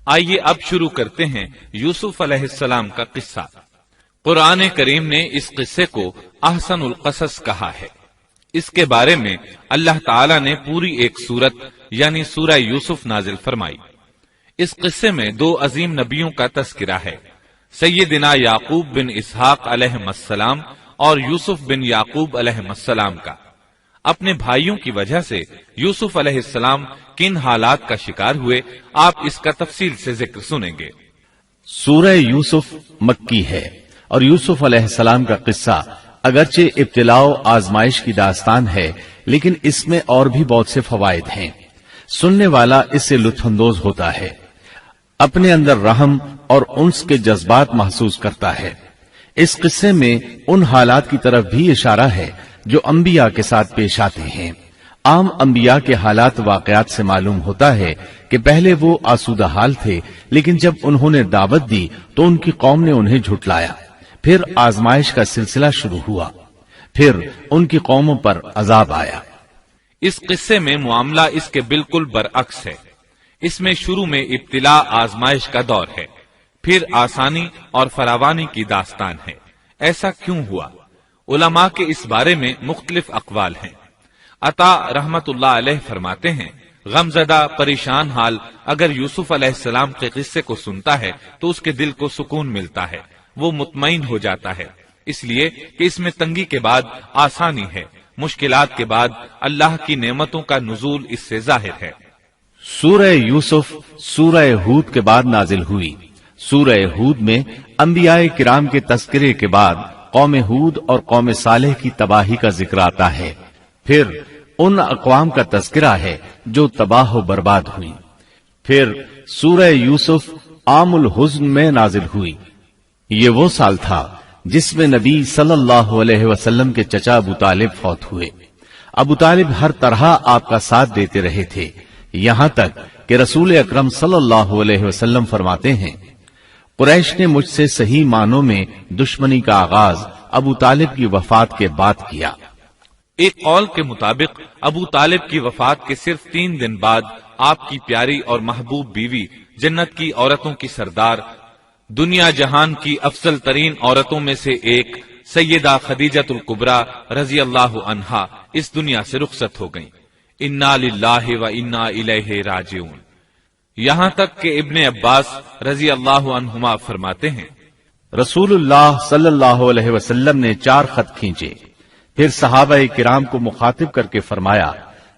آئیے اب شروع کرتے ہیں یوسف علیہ السلام کا قصہ۔ قرآن کریم نے اس قصے کو احسن القصص کہا ہے۔ اس کے بارے میں اللہ تعالی نے پوری ایک سورت یعنی سورہ یوسف نازل فرمائی۔ اس قصے میں دو عظیم نبیوں کا تذکرہ ہے، سیدنا یعقوب بن اسحاق علیہ السلام اور یوسف بن یعقوب علیہ السلام کا۔ اپنے بھائیوں کی وجہ سے یوسف علیہ السلام کن حالات کا شکار ہوئے، آپ اس کا تفصیل سے ذکر سنیں گے۔ سورہ یوسف مکی ہے اور یوسف علیہ السلام کا قصہ اگرچہ ابتلاء و آزمائش کی داستان ہے، لیکن اس میں اور بھی بہت سے فوائد ہیں۔ سننے والا اس سے لطف اندوز ہوتا ہے، اپنے اندر رحم اور انس کے جذبات محسوس کرتا ہے۔ اس قصے میں ان حالات کی طرف بھی اشارہ ہے جو انبیاء کے ساتھ پیش آتے ہیں۔ عام انبیاء کے حالات واقعات سے معلوم ہوتا ہے کہ پہلے وہ آسودہ حال تھے، لیکن جب انہوں نے دعوت دی تو ان کی قوم نے انہیں جھٹلایا، پھر آزمائش کا سلسلہ شروع ہوا، پھر ان کی قوموں پر عذاب آیا۔ اس قصے میں معاملہ اس کے بالکل برعکس ہے۔ اس میں شروع میں ابتلاء آزمائش کا دور ہے، پھر آسانی اور فراوانی کی داستان ہے۔ ایسا کیوں ہوا؟ علماء کے اس بارے میں مختلف اقوال ہیں۔ عطا رحمت اللہ علیہ فرماتے ہیں، غمزدہ پریشان حال اگر یوسف علیہ السلام کے قصے کو سنتا ہے تو اس کے دل کو سکون ملتا ہے، وہ مطمئن ہو جاتا ہے، اس لیے کہ اس میں تنگی کے بعد آسانی ہے، مشکلات کے بعد اللہ کی نعمتوں کا نزول اس سے ظاہر ہے۔ سورہ یوسف سورہ ہود کے بعد نازل ہوئی۔ سورہ ہود میں انبیاء کرام کے تذکرے کے بعد قوم ہود اور قوم صالح کی تباہی کا ذکر آتا ہے، پھر ان اقوام کا تذکرہ ہے جو تباہ و برباد ہوئی۔ پھر سورہ یوسف عام الحزن میں نازل ہوئی۔ یہ وہ سال تھا جس میں نبی صلی اللہ علیہ وسلم کے چچا ابو طالب فوت ہوئے۔ ابو طالب ہر طرح آپ کا ساتھ دیتے رہے تھے، یہاں تک کہ رسول اکرم صلی اللہ علیہ وسلم فرماتے ہیں، قریش نے مجھ سے صحیح معنوں میں دشمنی کا آغاز ابو طالب کی وفات کے بعد کیا۔ ایک قول کے مطابق ابو طالب کی وفات کے صرف 3 دن بعد آپ کی پیاری اور محبوب بیوی، جنت کی عورتوں کی سردار، دنیا جہان کی افضل ترین عورتوں میں سے ایک سیدہ خدیجۃ الکبریٰ رضی اللہ عنہا اس دنیا سے رخصت ہو گئیں۔ انا للہ و انا الیہ راجعون۔ یہاں تک کہ ابن عباس رضی اللہ عنہما فرماتے ہیں، رسول اللہ صلی اللہ علیہ وسلم نے 4 خط کھینچے، پھر صحابہ کرام کو مخاطب کر کے فرمایا،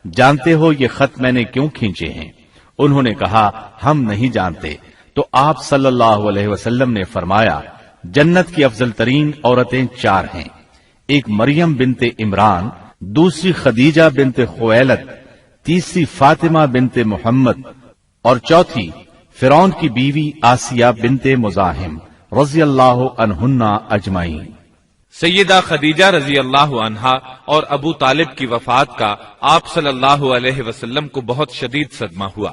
جانتے ہو یہ خط میں نے کیوں کھینچے ہیں؟ انہوں نے کہا، ہم نہیں جانتے۔ تو آپ صلی اللہ علیہ وسلم نے فرمایا، جنت کی افضل ترین عورتیں 4 ہیں، ایک مریم بنت عمران، دوسری خدیجہ بنت خویلد، تیسری فاطمہ بنت محمد اور چوتھی فرعون کی بیوی آسیہ بنت مزاحم رضی اللہ عنہن اجمعین۔ سیدہ خدیجہ رضی اللہ عنہا اور ابو طالب کی وفات کا آپ صلی اللہ علیہ وسلم کو بہت شدید صدمہ ہوا۔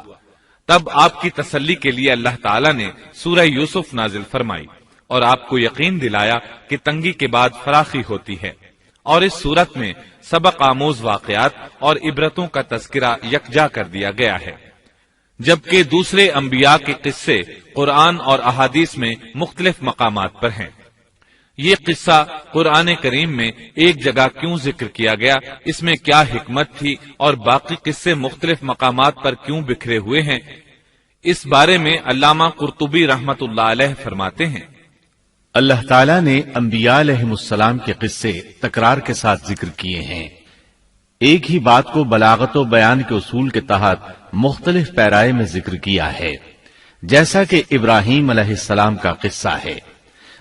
تب آپ کی تسلی کے لیے اللہ تعالیٰ نے سورہ یوسف نازل فرمائی اور آپ کو یقین دلایا کہ تنگی کے بعد فراخی ہوتی ہے، اور اس صورت میں سبق آموز واقعات اور عبرتوں کا تذکرہ یکجا کر دیا گیا ہے، جبکہ دوسرے انبیاء کے قصے قرآن اور احادیث میں مختلف مقامات پر ہیں۔ یہ قصہ قرآن کریم میں ایک جگہ کیوں ذکر کیا گیا، اس میں کیا حکمت تھی، اور باقی قصے مختلف مقامات پر کیوں بکھرے ہوئے ہیں، اس بارے میں علامہ قرطبی رحمت اللہ علیہ فرماتے ہیں، اللہ تعالیٰ نے انبیاء علیہم السلام کے قصے تکرار کے ساتھ ذکر کیے ہیں۔ ایک ہی بات کو بلاغت و بیان کے اصول کے تحت مختلف پیرائے میں ذکر کیا ہے، جیسا کہ ابراہیم علیہ السلام کا قصہ ہے۔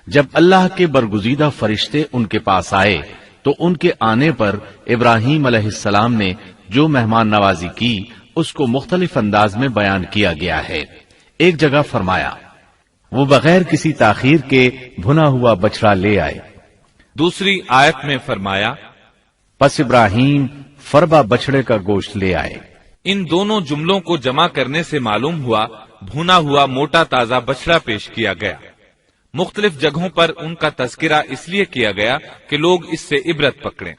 جب اللہ کے برگزیدہ فرشتے ان کے پاس آئے تو ان کے آنے پر ابراہیم علیہ السلام نے جو مہمان نوازی کی اس کو مختلف انداز میں بیان کیا گیا ہے۔ ایک جگہ فرمایا، وہ بغیر کسی تاخیر کے بھنا ہوا بچڑا لے آئے۔ دوسری آیت میں فرمایا، پس ابراہیم فربا بچڑے کا گوشت لے آئے۔ ان دونوں جملوں کو جمع کرنے سے معلوم ہوا بھونا ہوا موٹا تازہ بچڑا پیش کیا گیا۔ مختلف جگہوں پر ان کا تذکرہ اس لیے کیا گیا کہ لوگ اس سے عبرت پکڑیں۔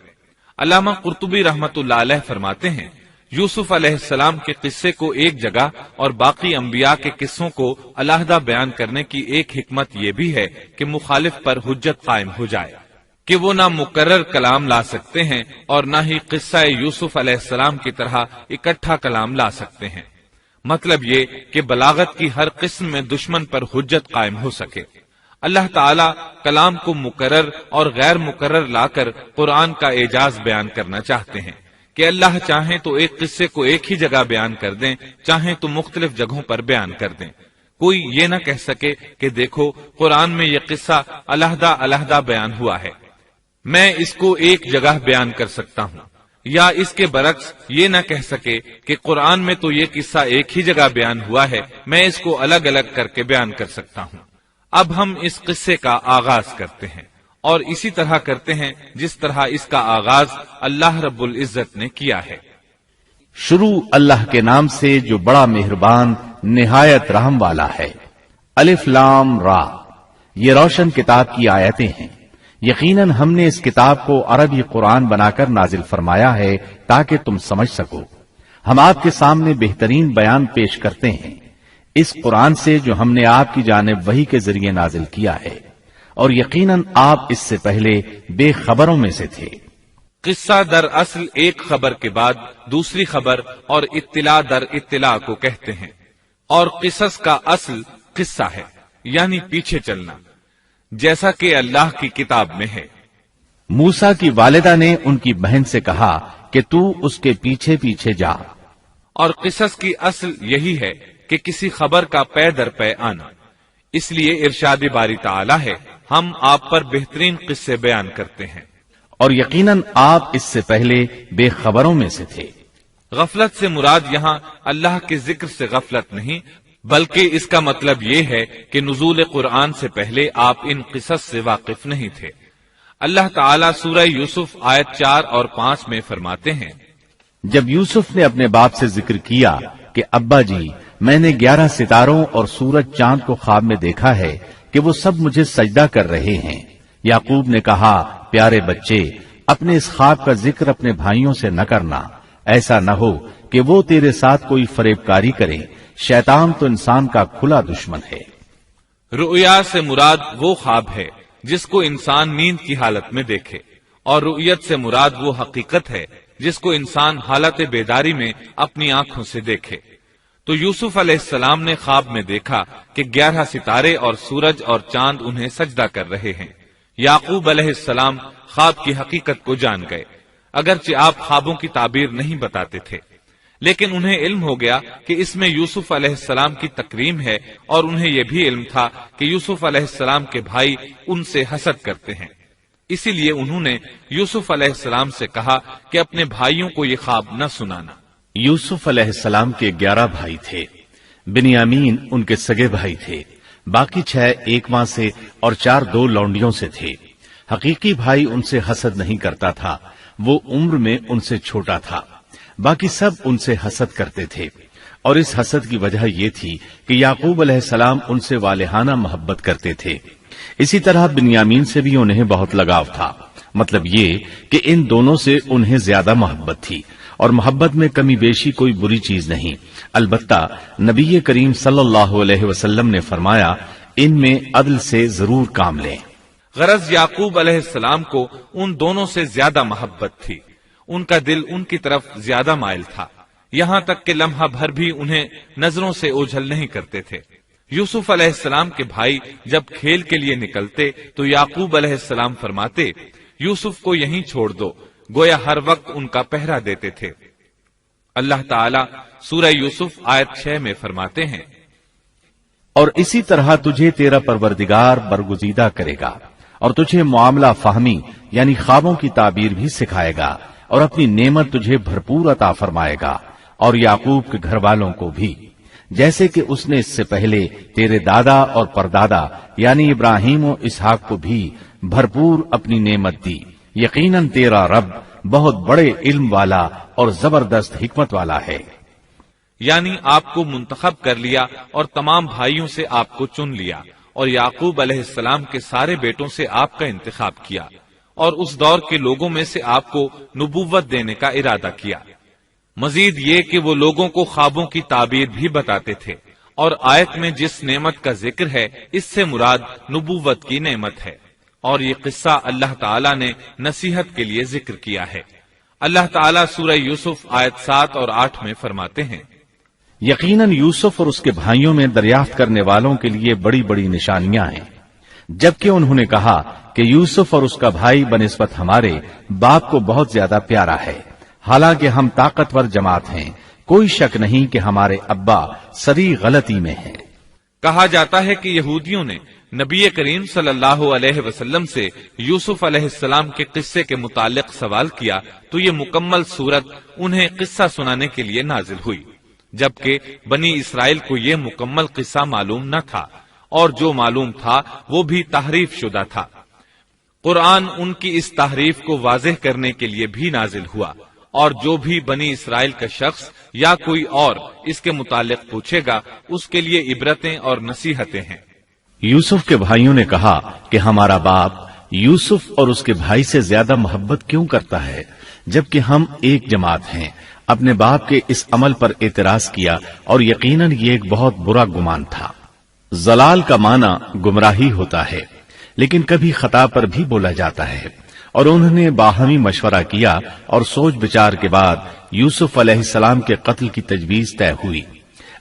علامہ قرطبی رحمت اللہ علیہ فرماتے ہیں، یوسف علیہ السلام کے قصے کو ایک جگہ اور باقی انبیاء کے قصوں کو علیحدہ بیان کرنے کی ایک حکمت یہ بھی ہے کہ مخالف پر حجت قائم ہو جائے کہ وہ نہ مکرر کلام لا سکتے ہیں اور نہ ہی قصہ یوسف علیہ السلام کی طرح اکٹھا کلام لا سکتے ہیں۔ مطلب یہ کہ بلاغت کی ہر قسم میں دشمن پر حجت قائم ہو سکے۔ اللہ تعالی کلام کو مکرر اور غیر مکرر لا کر قرآن کا اعجاز بیان کرنا چاہتے ہیں کہ اللہ چاہیں تو ایک قصے کو ایک ہی جگہ بیان کر دیں، چاہیں تو مختلف جگہوں پر بیان کر دیں۔ کوئی یہ نہ کہہ سکے کہ دیکھو قرآن میں یہ قصہ علیحدہ علیحدہ بیان ہوا ہے، میں اس کو ایک جگہ بیان کر سکتا ہوں، یا اس کے برعکس یہ نہ کہہ سکے کہ قرآن میں تو یہ قصہ ایک ہی جگہ بیان ہوا ہے، میں اس کو الگ الگ کر کے بیان کر سکتا ہوں۔ اب ہم اس قصے کا آغاز کرتے ہیں اور اسی طرح کرتے ہیں جس طرح اس کا آغاز اللہ رب العزت نے کیا ہے۔ شروع اللہ کے نام سے جو بڑا مہربان نہایت رحم والا ہے۔ الف لام را، یہ روشن کتاب کی آیتیں ہیں۔ یقیناً ہم نے اس کتاب کو عربی قرآن بنا کر نازل فرمایا ہے تاکہ تم سمجھ سکو۔ ہم آپ کے سامنے بہترین بیان پیش کرتے ہیں اس قرآن سے جو ہم نے آپ کی جانب وحی کے ذریعے نازل کیا ہے، اور یقیناً آپ اس سے پہلے بے خبروں میں سے تھے۔ قصہ در اصل ایک خبر کے بعد دوسری خبر اور اطلاع در اطلاع کو کہتے ہیں، اور قصص کا اصل قصہ ہے یعنی پیچھے چلنا، جیسا کہ اللہ کی کتاب میں ہے۔ موسیٰ کی والدہ نے ان کی بہن سے کہا کہ تو اس کے پیچھے پیچھے جا، اور قصص کی اصل یہی ہے کہ کسی خبر کا پے در پے آنا۔ اس لیے ارشاد باری تعالی ہے، ہم آپ پر بہترین قصے بیان کرتے ہیں۔ اور یقیناً آپ اس سے پہلے بے خبروں میں سے تھے۔ غفلت سے مراد یہاں اللہ کے ذکر سے غفلت نہیں، بلکہ اس کا مطلب یہ ہے کہ نزول قرآن سے پہلے آپ ان قصص سے واقف نہیں تھے۔ اللہ تعالیٰ سورہ یوسف آیت 4 اور 5 میں فرماتے ہیں، جب یوسف نے اپنے باپ سے ذکر کیا کہ ابا جی، میں نے 11 ستاروں اور سورج چاند کو خواب میں دیکھا ہے کہ وہ سب مجھے سجدہ کر رہے ہیں، یعقوب نے کہا، پیارے بچے، اپنے اس خواب کا ذکر اپنے بھائیوں سے نہ کرنا، ایسا نہ ہو کہ وہ تیرے ساتھ کوئی فریب کاری کرے، شیطان تو انسان کا کھلا دشمن ہے۔ رؤیا سے مراد وہ خواب ہے جس کو انسان نیند کی حالت میں دیکھے، اور رؤیت سے مراد وہ حقیقت ہے جس کو انسان حالت بیداری میں اپنی آنکھوں سے دیکھے۔ تو یوسف علیہ السلام نے خواب میں دیکھا کہ 11 ستارے اور سورج اور چاند انہیں سجدہ کر رہے ہیں۔ یعقوب علیہ السلام خواب کی حقیقت کو جان گئے، اگرچہ آپ خوابوں کی تعبیر نہیں بتاتے تھے، لیکن انہیں علم ہو گیا کہ اس میں یوسف علیہ السلام کی تکریم ہے، اور انہیں یہ بھی علم تھا کہ یوسف علیہ السلام کے بھائی ان سے حسد کرتے ہیں۔ اسی لیے انہوں نے یوسف علیہ السلام سے کہا کہ اپنے بھائیوں کو یہ خواب نہ سنانا۔ یوسف علیہ السلام کے 11 بھائی تھے، بنیامین ان کے سگے بھائی تھے، باقی 6 ایک ماں سے اور 4 2 لونڈیوں سے تھے۔ حقیقی بھائی ان سے حسد نہیں کرتا تھا، وہ عمر میں ان سے چھوٹا تھا، باقی سب ان سے حسد کرتے تھے، اور اس حسد کی وجہ یہ تھی کہ یعقوب علیہ السلام ان سے والہانہ محبت کرتے تھے۔ اسی طرح بنیامین سے بھی انہیں بہت لگاؤ تھا، مطلب یہ کہ ان دونوں سے انہیں زیادہ محبت تھی، اور محبت میں کمی بیشی کوئی بری چیز نہیں، البتہ نبی کریم صلی اللہ علیہ وسلم نے فرمایا، ان میں عدل سے ضرور کام لیں۔ غرض یعقوب علیہ السلام کو ان دونوں سے زیادہ محبت تھی، ان کا دل ان کی طرف زیادہ مائل تھا، یہاں تک کہ لمحہ بھر بھی انہیں نظروں سے اوجھل نہیں کرتے تھے۔ یوسف علیہ السلام کے بھائی جب کھیل کے لیے نکلتے تو یعقوب علیہ السلام فرماتے، یوسف کو یہیں چھوڑ دو، گویا ہر وقت ان کا پہرا دیتے تھے۔ اللہ تعالیٰ سورہ یوسف آیت 6 میں فرماتے ہیں، اور اسی طرح تجھے تیرا پروردگار برگزیدہ کرے گا، اور تجھے معاملہ فہمی یعنی خوابوں کی تعبیر بھی سکھائے گا، اور اپنی نعمت تجھے بھرپور عطا فرمائے گا، اور یعقوب کے گھر والوں کو بھی، جیسے کہ اس نے اس سے پہلے تیرے دادا اور پردادا یعنی ابراہیم و اسحاق کو بھی بھرپور اپنی نعمت دی۔ یقیناً تیرا رب بہت بڑے علم والا اور زبردست حکمت والا ہے۔ یعنی آپ کو منتخب کر لیا اور تمام بھائیوں سے آپ کو چن لیا، اور یعقوب علیہ السلام کے سارے بیٹوں سے آپ کا انتخاب کیا، اور اس دور کے لوگوں میں سے آپ کو نبوت دینے کا ارادہ کیا۔ مزید یہ کہ وہ لوگوں کو خوابوں کی تعبیر بھی بتاتے تھے، اور آیت میں جس نعمت کا ذکر ہے اس سے مراد نبوت کی نعمت ہے، اور یہ قصہ اللہ تعالیٰ نے نصیحت کے لیے ذکر کیا ہے۔ اللہ تعالیٰ سورہ یوسف آیت 7 اور 8 میں فرماتے ہیں، یقیناً یوسف اور اس کے بھائیوں میں دریافت کرنے والوں کے لیے بڑی بڑی نشانیاں ہیں، جبکہ انہوں نے کہا کہ یوسف اور اس کا بھائی بنسبت ہمارے باپ کو بہت زیادہ پیارا ہے، حالانکہ ہم طاقتور جماعت ہیں، کوئی شک نہیں کہ ہمارے ابا سری غلطی میں ہیں۔ کہا جاتا ہے کہ یہودیوں نے نبی کریم صلی اللہ علیہ وسلم سے یوسف علیہ السلام کے قصے کے متعلق سوال کیا تو یہ مکمل صورت انہیں قصہ سنانے کے لیے نازل ہوئی، جبکہ بنی اسرائیل کو یہ مکمل قصہ معلوم نہ تھا، اور جو معلوم تھا وہ بھی تحریف شدہ تھا۔ قرآن ان کی اس تحریف کو واضح کرنے کے لیے بھی نازل ہوا، اور جو بھی بنی اسرائیل کا شخص یا کوئی اور اس کے متعلق پوچھے گا اس کے لیے عبرتیں اور نصیحتیں ہیں۔ یوسف کے بھائیوں نے کہا کہ ہمارا باپ یوسف اور اس کے بھائی سے زیادہ محبت کیوں کرتا ہے، جبکہ ہم ایک جماعت ہیں۔ اپنے باپ کے اس عمل پر اعتراض کیا، اور یقیناً یہ ایک بہت برا گمان تھا۔ زلال کا معنی گمراہی ہوتا ہے، لیکن کبھی خطا پر بھی بولا جاتا ہے، اور انہوں نے باہمی مشورہ کیا اور سوچ بچار کے بعد یوسف علیہ السلام کے قتل کی تجویز طے ہوئی۔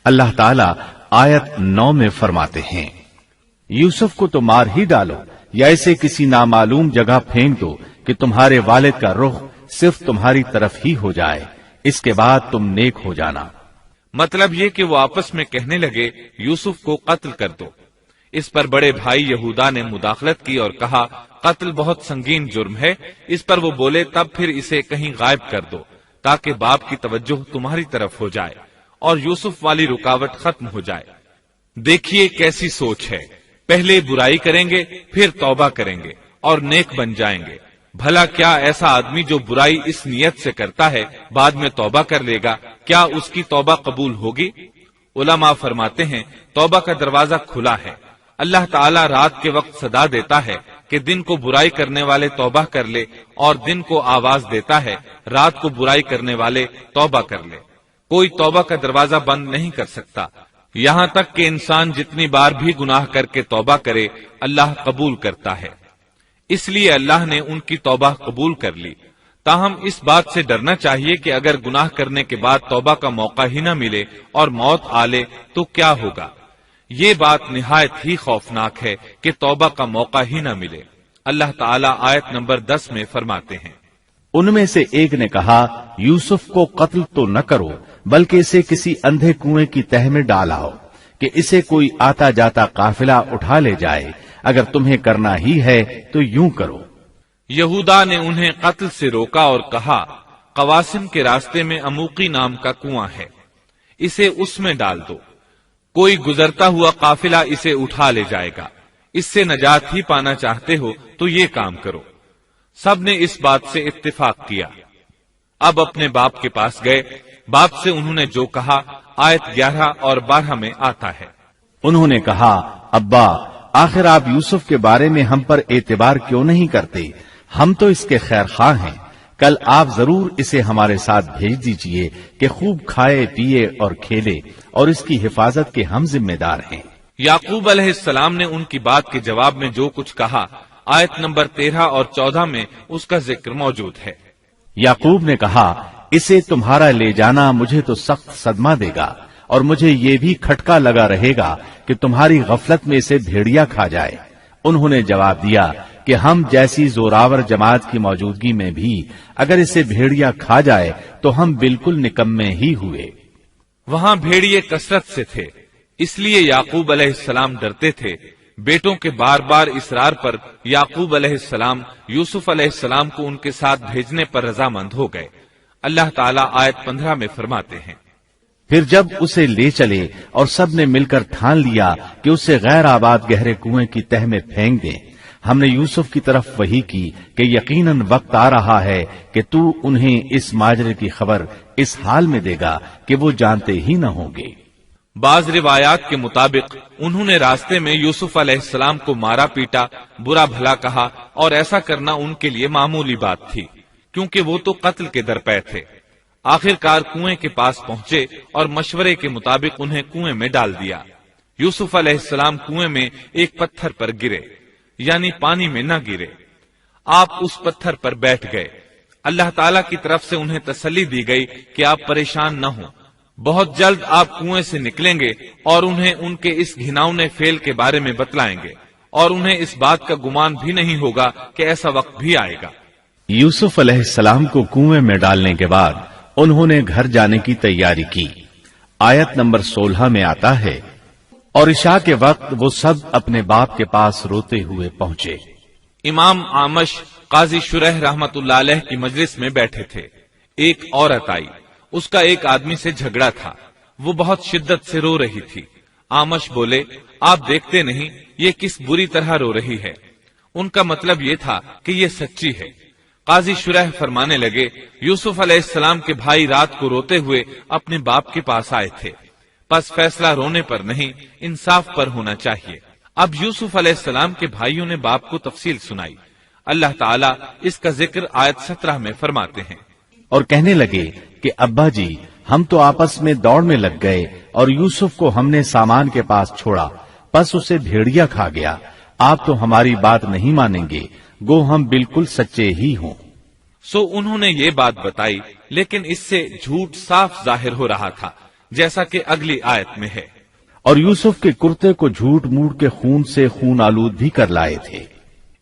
اللہ تعالیٰ آیت 9 میں فرماتے ہیں، یوسف کو تو مار ہی ڈالو یا اسے کسی نامعلوم جگہ پھینک دو کہ تمہارے والد کا رخ صرف تمہاری طرف ہی ہو جائے، اس کے بعد تم نیک ہو جانا۔ مطلب یہ کہ وہ آپس میں کہنے لگے یوسف کو قتل کر دو۔ اس پر بڑے بھائی یہودا نے مداخلت کی اور کہا قتل بہت سنگین جرم ہے، اس پر وہ بولے تب پھر اسے کہیں غائب کر دو تاکہ باپ کی توجہ تمہاری طرف ہو جائے اور یوسف والی رکاوٹ ختم ہو جائے۔ دیکھیے کیسی سوچ ہے، پہلے برائی کریں گے پھر توبہ کریں گے اور نیک بن جائیں گے۔ بھلا کیا ایسا آدمی جو برائی اس نیت سے کرتا ہے بعد میں توبہ کر لے گا، کیا اس کی توبہ قبول ہوگی؟ علماء فرماتے ہیں توبہ کا دروازہ کھلا ہے۔ اللہ تعالیٰ رات کے وقت صدا دیتا ہے کہ دن کو برائی کرنے والے توبہ کر لے، اور دن کو آواز دیتا ہے رات کو برائی کرنے والے توبہ کر لے۔ کوئی توبہ کا دروازہ بند نہیں کر سکتا، یہاں تک کہ انسان جتنی بار بھی گناہ کر کے توبہ کرے اللہ قبول کرتا ہے۔ اس لیے اللہ نے ان کی توبہ قبول کر لی۔ تاہم اس بات سے ڈرنا چاہیے کہ اگر گناہ کرنے کے بعد توبہ کا موقع ہی نہ ملے اور موت آ لے تو کیا ہوگا؟ یہ بات نہایت ہی خوفناک ہے کہ توبہ کا موقع ہی نہ ملے۔ اللہ تعالیٰ آیت نمبر 10 میں فرماتے ہیں، ان میں سے ایک نے کہا یوسف کو قتل تو نہ کرو بلکہ اسے کسی اندھے کنویں کی تہ میں ڈالاؤ کہ اسے کوئی آتا جاتا قافلہ اٹھا لے جائے، اگر تمہیں کرنا ہی ہے تو یوں کرو۔ یہودا نے انہیں قتل سے روکا اور کہا قواسم کے راستے میں اموقی نام کا کنواں ہے، اسے اس میں ڈال دو، کوئی گزرتا ہوا قافلہ اسے اٹھا لے جائے گا، اس سے نجات ہی پانا چاہتے ہو تو یہ کام کرو۔ سب نے اس بات سے اتفاق کیا۔ اب اپنے باپ کے پاس گئے، باپ سے انہوں نے جو کہا آیت 11 اور 12 میں آتا ہے، انہوں نے کہا ابا آخر آپ یوسف کے بارے میں ہم پر اعتبار کیوں نہیں کرتے؟ ہم تو اس کے خیر خواہ ہیں، کل آپ ضرور اسے ہمارے ساتھ بھیج دیجئے کہ خوب کھائے پیے اور کھیلے، اور اس کی حفاظت کے ہم ذمہ دار ہیں۔ یعقوب علیہ السلام نے ان کی بات کے جواب میں جو کچھ کہا آیت نمبر 13 اور 14 میں اس کا ذکر موجود ہے۔ یعقوب نے کہا اسے تمہارا لے جانا مجھے تو سخت صدمہ دے گا، اور مجھے یہ بھی کھٹکا لگا رہے گا کہ تمہاری غفلت میں اسے بھیڑیا کھا جائے۔ انہوں نے جواب دیا کہ ہم جیسی زوراور جماعت کی موجودگی میں بھی اگر اسے بھیڑیا کھا جائے تو ہم بالکل نکمے ہی ہوئے۔ وہاں بھیڑیے کثرت سے تھے، اس لیے یعقوب علیہ السلام ڈرتے تھے۔ بیٹوں کے بار بار اصرار پر یعقوب علیہ السلام یوسف علیہ السلام کو ان کے ساتھ بھیجنے پر رضامند ہو گئے۔ اللہ تعالیٰ آیت 15 میں فرماتے ہیں، پھر جب اسے لے چلے اور سب نے مل کر ٹھان لیا کہ اسے غیر آباد گہرے کنویں کی تہ میں پھینک دیں، ہم نے یوسف کی طرف وحی کی کہ یقیناً وقت آ رہا ہے کہ تو انہیں اس ماجرے کی خبر اس حال میں دے گا کہ وہ جانتے ہی نہ ہوں گے۔ بعض روایات کے مطابق انہوں نے راستے میں یوسف علیہ السلام کو مارا پیٹا، برا بھلا کہا، اور ایسا کرنا ان کے لیے معمولی بات تھی کیونکہ وہ تو قتل کے درپے تھے۔ آخر کار کنویں کے پاس پہنچے اور مشورے کے مطابق انہیں کنویں میں ڈال دیا۔ یوسف علیہ السلام کنویں میں ایک پتھر پر گرے، یعنی پانی میں نہ گرے، آپ اس پتھر پر بیٹھ گئے۔ اللہ تعالیٰ کی طرف سے انہیں تسلی دی گئی کہ آپ پریشان نہ ہوں، بہت جلد آپ کنویں سے نکلیں گے اور انہیں ان کے اس گھناؤنے فعل کے بارے میں بتلائیں گے، اور انہیں اس بات کا گمان بھی نہیں ہوگا کہ ایسا وقت بھی آئے گا۔ یوسف علیہ السلام کو کنویں میں ڈالنے کے بعد انہوں نے گھر جانے کی تیاری کی۔ آیت نمبر 16 میں آتا ہے، اور عشاء کے وقت وہ سب اپنے باپ کے پاس روتے ہوئے پہنچے۔ امام عامش قاضی شرح رحمت اللہ علیہ کی مجلس میں بیٹھے تھے۔ ایک عورت آئی، اس کا ایک آدمی سے جھگڑا تھا، وہ بہت شدت سے رو رہی تھی۔ عامش بولے، آپ دیکھتے نہیں یہ کس بری طرح رو رہی ہے؟ ان کا مطلب یہ تھا کہ یہ سچی ہے۔ قاضی شرح فرمانے لگے، یوسف علیہ السلام کے بھائی رات کو روتے ہوئے اپنے باپ کے پاس آئے تھے، پس فیصلہ رونے پر نہیں انصاف پر ہونا چاہیے۔ اب یوسف علیہ السلام کے بھائیوں نے باپ کو تفصیل سنائی۔ اللہ تعالیٰ اس کا ذکر آیت 17 میں فرماتے ہیں، اور کہنے لگے کہ ابا جی، ہم تو آپس میں دوڑ میں لگ گئے اور یوسف کو ہم نے سامان کے پاس چھوڑا، پس اسے بھیڑیا کھا گیا۔ آپ تو ہماری بات نہیں مانیں گے، گو ہم بالکل سچے ہی ہوں۔ سو انہوں نے یہ بات بتائی، لیکن اس سے جھوٹ صاف ظاہر ہو رہا تھا، جیسا کہ اگلی آیت میں ہے۔ اور یوسف کے کرتے کو جھوٹ موڑ کے خون سے خون آلود بھی کر لائے تھے۔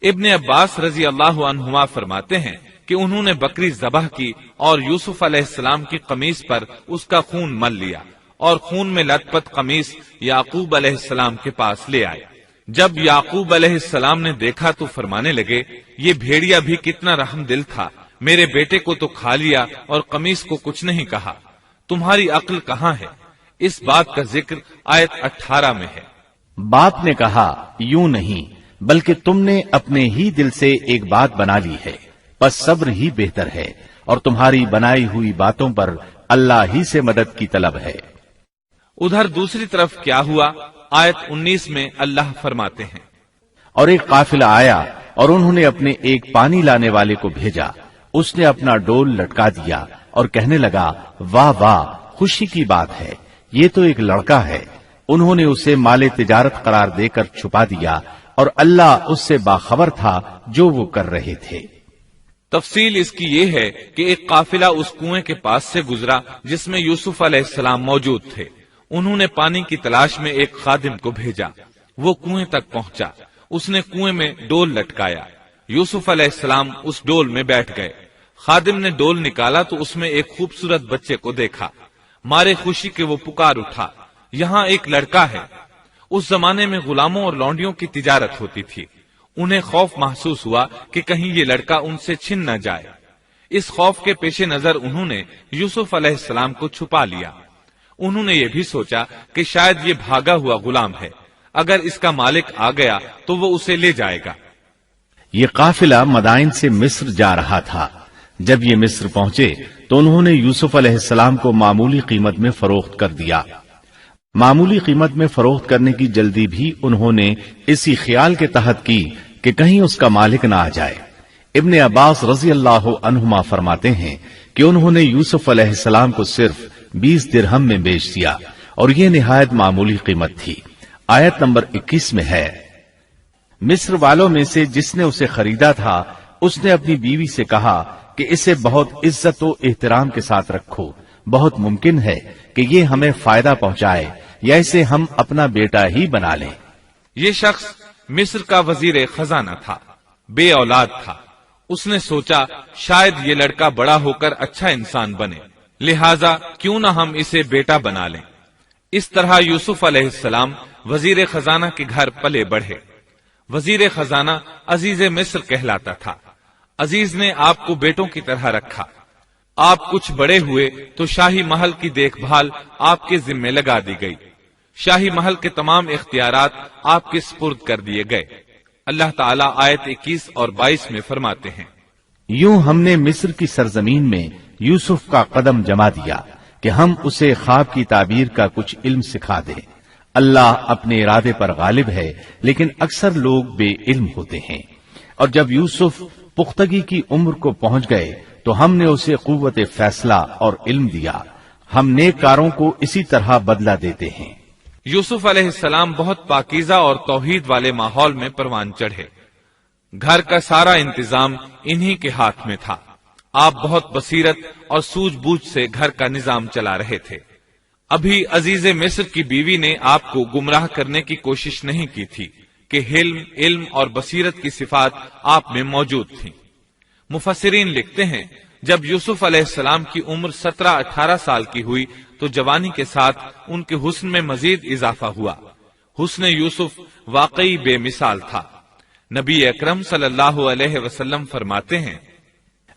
ابن عباس رضی اللہ عنہما فرماتے ہیں کہ انہوں نے بکری ذبح کی اور یوسف علیہ السلام کی قمیص پر اس کا خون مل لیا، اور خون میں لت پت قمیص یعقوب علیہ السلام کے پاس لے آئے۔ جب یعقوب علیہ السلام نے دیکھا تو فرمانے لگے، یہ بھیڑیا بھی کتنا رحم دل تھا، میرے بیٹے کو تو کھا لیا اور قمیص کو کچھ نہیں کہا، تمہاری عقل کہاں ہے؟ اس بات کا ذکر آیت 18 میں ہے۔ باپ نے کہا، یوں نہیں، بلکہ تم نے اپنے ہی دل سے ایک بات بنا لی ہے، بس صبر ہی بہتر ہے، اور تمہاری بنائی ہوئی باتوں پر اللہ ہی سے مدد کی طلب ہے۔ ادھر دوسری طرف کیا ہوا؟ آیت 19 میں اللہ فرماتے ہیں، اور ایک قافلہ آیا اور انہوں نے اپنے ایک پانی لانے والے کو بھیجا، اس نے اپنا ڈول لٹکا دیا اور کہنے لگا، واہ واہ، خوشی کی بات ہے، یہ تو ایک لڑکا ہے۔ انہوں نے اسے مال تجارت قرار دے کر چھپا دیا، اور اللہ اس سے باخبر تھا جو وہ کر رہے تھے۔ تفصیل اس کی یہ ہے کہ ایک قافلہ اس کنویں کے پاس سے گزرا جس میں یوسف علیہ السلام موجود تھے۔ انہوں نے پانی کی تلاش میں ایک خادم کو بھیجا، وہ کنویں تک پہنچا، اس نے کنویں میں ڈول لٹکایا، یوسف علیہ السلام اس ڈول میں بیٹھ گئے۔ خادم نے ڈول نکالا تو اس میں ایک خوبصورت بچے کو دیکھا، مارے خوشی کے وہ پکار اٹھا، یہاں ایک لڑکا ہے۔ اس زمانے میں غلاموں اور لونڈیوں کی تجارت ہوتی تھی، انہیں خوف محسوس ہوا کہ کہیں یہ لڑکا ان سے چھن نہ جائے۔ اس خوف کے پیش نظر انہوں نے یوسف علیہ السلام کو چھپا لیا۔ انہوں نے یہ بھی سوچا کہ شاید یہ بھاگا ہوا غلام ہے، اگر اس کا مالک آ گیا تو وہ اسے لے جائے گا۔ یہ قافلہ مدائن سے مصر جا رہا تھا۔ جب یہ مصر پہنچے تو انہوں نے یوسف علیہ السلام کو معمولی قیمت میں فروخت کر دیا۔ معمولی قیمت میں فروخت کرنے کی جلدی بھی انہوں نے اسی خیال کے تحت کی کہ کہیں اس کا مالک نہ آ جائے۔ ابن عباس رضی اللہ عنہما فرماتے ہیں کہ انہوں نے یوسف علیہ السلام کو صرف 20 درہم میں بیچ دیا، اور یہ نہایت معمولی قیمت تھی۔ آیت نمبر 21 میں ہے، مصر والوں میں سے جس نے اسے خریدا تھا اس نے اپنی بیوی سے کہا کہ اسے بہت عزت و احترام کے ساتھ رکھو، بہت ممکن ہے کہ یہ ہمیں فائدہ پہنچائے یا اسے ہم اپنا بیٹا ہی بنا لیں۔ یہ شخص مصر کا وزیر خزانہ تھا، بے اولاد تھا۔ اس نے سوچا شاید یہ لڑکا بڑا ہو کر اچھا انسان بنے، لہذا کیوں نہ ہم اسے بیٹا بنا لیں۔ اس طرح یوسف علیہ السلام وزیر خزانہ کے گھر پلے بڑھے۔ وزیر خزانہ عزیز مصر کہلاتا تھا۔ عزیز نے آپ کو بیٹوں کی طرح رکھا۔ آپ کچھ بڑے ہوئے تو شاہی محل کی دیکھ بھال آپ کے ذمے لگا دی گئی، شاہی محل کے تمام اختیارات آپ کے سپرد کر دیے گئے۔ اللہ تعالیٰ آیت 21 اور 22 میں فرماتے ہیں، یوں ہم نے مصر کی سرزمین میں یوسف کا قدم جما دیا کہ ہم اسے خواب کی تعبیر کا کچھ علم سکھا دیں۔ اللہ اپنے ارادے پر غالب ہے، لیکن اکثر لوگ بے علم ہوتے ہیں۔ اور جب یوسف پختگی کی عمر کو پہنچ گئے تو ہم نے اسے قوت فیصلہ اور علم دیا. ہم نیک کاروں کو اسی طرح بدلہ دیتے ہیں. یوسف علیہ السلام بہت پاکیزہ اور توحید والے ماحول میں پروان چڑھے. گھر کا سارا انتظام انہی کے ہاتھ میں تھا. آپ بہت بصیرت اور سوجھ بوجھ سے گھر کا نظام چلا رہے تھے. ابھی عزیز مصر کی بیوی نے آپ کو گمراہ کرنے کی کوشش نہیں کی تھی کہ حلم، علم اور بصیرت کی صفات آپ میں موجود تھیں. مفسرین لکھتے ہیں جب یوسف علیہ السلام کی عمر 17-18 سال کی ہوئی تو جوانی کے ساتھ ان کے حسن میں مزید اضافہ ہوا. حسن یوسف واقعی بے مثال تھا. نبی اکرم صلی اللہ علیہ وسلم فرماتے ہیں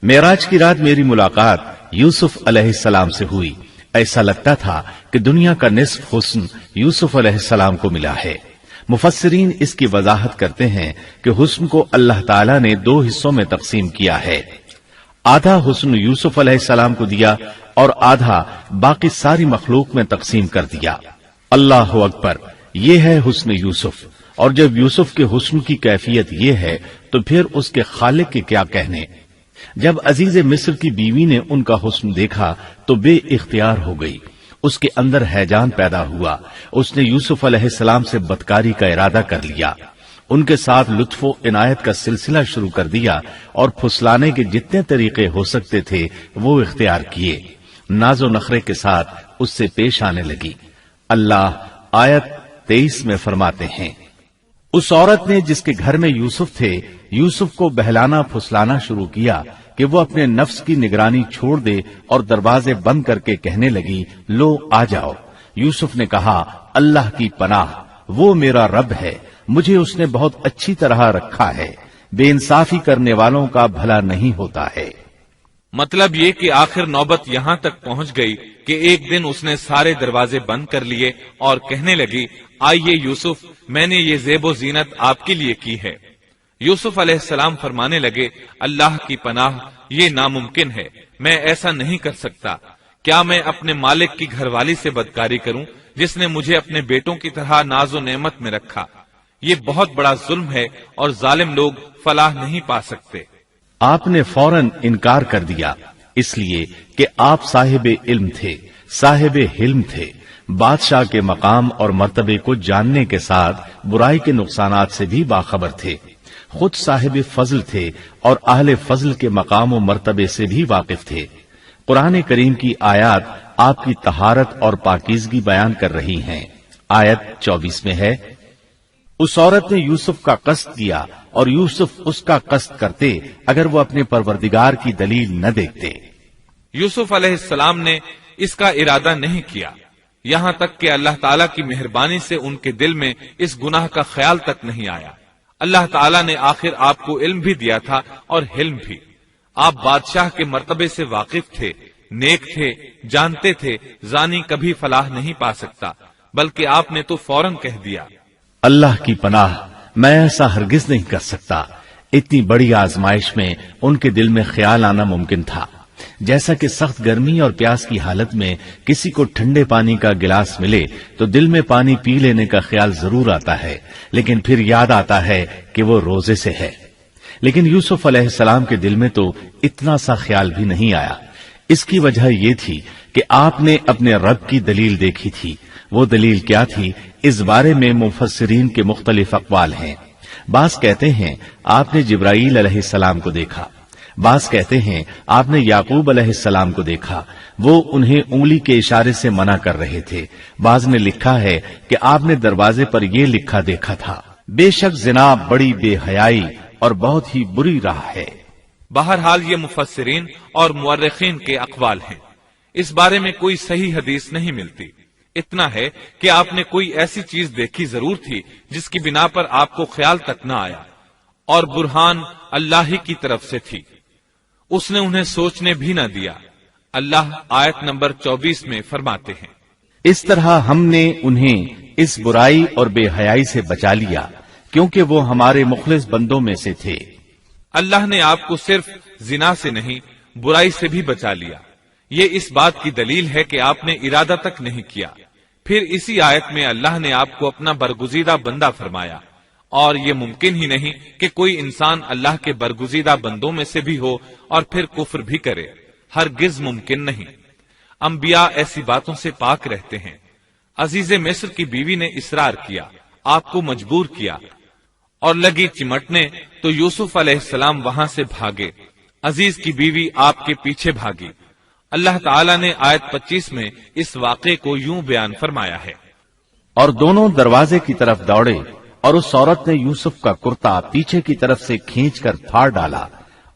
معراج کی رات میری ملاقات یوسف علیہ السلام سے ہوئی. ایسا لگتا تھا کہ دنیا کا نصف حسن یوسف علیہ السلام کو ملا ہے. مفسرین اس کی وضاحت کرتے ہیں کہ حسن کو اللہ تعالیٰ نے 2 حصوں میں تقسیم کیا ہے. آدھا حسن یوسف علیہ السلام کو دیا اور آدھا باقی ساری مخلوق میں تقسیم کر دیا. اللہ اکبر، یہ ہے حسن یوسف. اور جب یوسف کے حسن کی کیفیت یہ ہے تو پھر اس کے خالق کے کیا کہنے. جب عزیز مصر کی بیوی نے ان کا حسن دیکھا تو بے اختیار ہو گئی. اس کے اندر ہیجان پیدا ہوا. اس نے یوسف علیہ السلام سے بدکاری کا ارادہ کر لیا. ان کے ساتھ لطف و عنایت کا سلسلہ شروع کر دیا اور پھسلانے کے جتنے طریقے ہو سکتے تھے وہ اختیار کیے. ناز و نخرے کے ساتھ اس سے پیش آنے لگی. اللہ آیت 23 میں فرماتے ہیں اس عورت نے جس کے گھر میں یوسف تھے یوسف کو بہلانا پھسلانا شروع کیا کہ وہ اپنے نفس کی نگرانی چھوڑ دے اور دروازے بند کر کے کہنے لگی لو آ جاؤ. یوسف نے کہا اللہ کی پناہ، وہ میرا رب ہے، مجھے اس نے بہت اچھی طرح رکھا ہے. بے انصافی کرنے والوں کا بھلا نہیں ہوتا ہے. مطلب یہ کہ آخر نوبت یہاں تک پہنچ گئی کہ ایک دن اس نے سارے دروازے بند کر لیے اور کہنے لگی آئیے یوسف، میں نے یہ زیب و زینت آپ کے لیے کی ہے. یوسف علیہ السلام فرمانے لگے اللہ کی پناہ، یہ ناممکن ہے، میں ایسا نہیں کر سکتا. کیا میں اپنے مالک کی گھر والی سے بدکاری کروں جس نے مجھے اپنے بیٹوں کی طرح ناز و نعمت میں رکھا؟ یہ بہت بڑا ظلم ہے اور ظالم لوگ فلاح نہیں پا سکتے. آپ نے فوراً انکار کر دیا اس لیے کہ آپ صاحب علم تھے، صاحب حلم تھے، بادشاہ کے مقام اور مرتبے کو جاننے کے ساتھ برائی کے نقصانات سے بھی باخبر تھے. خود صاحب فضل تھے اور اہل فضل کے مقام و مرتبے سے بھی واقف تھے. قرآن کریم کی آیات آپ کی طہارت اور پاکیزگی بیان کر رہی ہیں. آیت 24 میں ہے اس عورت نے یوسف کا قصد کیا اور یوسف اس کا قصد کرتے اگر وہ اپنے پروردگار کی دلیل نہ دیکھتے. یوسف علیہ السلام نے اس کا ارادہ نہیں کیا، یہاں تک کہ اللہ تعالیٰ کی مہربانی سے ان کے دل میں اس گناہ کا خیال تک نہیں آیا. اللہ تعالیٰ نے آخر آپ کو علم بھی دیا تھا اور حلم بھی. آپ بادشاہ کے مرتبے سے واقف تھے، نیک تھے، جانتے تھے زانی کبھی فلاح نہیں پا سکتا، بلکہ آپ نے تو فوراً کہہ دیا اللہ کی پناہ، میں ایسا ہرگز نہیں کر سکتا. اتنی بڑی آزمائش میں ان کے دل میں خیال آنا ممکن تھا. جیسا کہ سخت گرمی اور پیاس کی حالت میں کسی کو ٹھنڈے پانی کا گلاس ملے تو دل میں پانی پی لینے کا خیال ضرور آتا ہے، لیکن پھر یاد آتا ہے کہ وہ روزے سے ہے. لیکن یوسف علیہ السلام کے دل میں تو اتنا سا خیال بھی نہیں آیا. اس کی وجہ یہ تھی کہ آپ نے اپنے رب کی دلیل دیکھی تھی. وہ دلیل کیا تھی اس بارے میں مفسرین کے مختلف اقوال ہیں. بعض کہتے ہیں آپ نے جبرائیل علیہ السلام کو دیکھا، بعض کہتے ہیں آپ نے یعقوب علیہ السلام کو دیکھا، وہ انہیں انگلی کے اشارے سے منع کر رہے تھے. بعض نے لکھا ہے کہ آپ نے دروازے پر یہ لکھا دیکھا تھا بے شک زنا بڑی بے حیائی اور بہت ہی بری راہ ہے. بہرحال یہ مفسرین اور مورخین کے اقوال ہیں، اس بارے میں کوئی صحیح حدیث نہیں ملتی. اتنا ہے کہ آپ نے کوئی ایسی چیز دیکھی ضرور تھی جس کی بنا پر آپ کو خیال تک نہ آیا، اور برہان اللہ ہی کی طرف سے تھی، اس نے انہیں سوچنے بھی نہ دیا. اللہ آیت نمبر 24 میں فرماتے ہیں اس طرح ہم نے انہیں اس برائی اور بے حیائی سے بچا لیا کیونکہ وہ ہمارے مخلص بندوں میں سے تھے. اللہ نے آپ کو صرف زنا سے نہیں برائی سے بھی بچا لیا. یہ اس بات کی دلیل ہے کہ آپ نے ارادہ تک نہیں کیا. پھر اسی آیت میں اللہ نے آپ کو اپنا برگزیدہ بندہ فرمایا اور یہ ممکن ہی نہیں کہ کوئی انسان اللہ کے برگزیدہ بندوں میں سے بھی ہو اور پھر کفر بھی کرے، ہرگز ممکن نہیں۔ انبیاء ایسی باتوں سے پاک رہتے ہیں۔ عزیز مصر کی بیوی نے اصرار کیا، آپ کو مجبور کیا اور لگی چمٹنے تو یوسف علیہ السلام وہاں سے بھاگے۔ عزیز کی بیوی آپ کے پیچھے بھاگی۔ اللہ تعالیٰ نے آیت 25 میں اس واقعے کو یوں بیان فرمایا ہے، اور دونوں دروازے کی طرف دوڑے، اور اس عورت نے یوسف کا کرتا پیچھے کی طرف سے کھینچ کر پھاڑ ڈالا،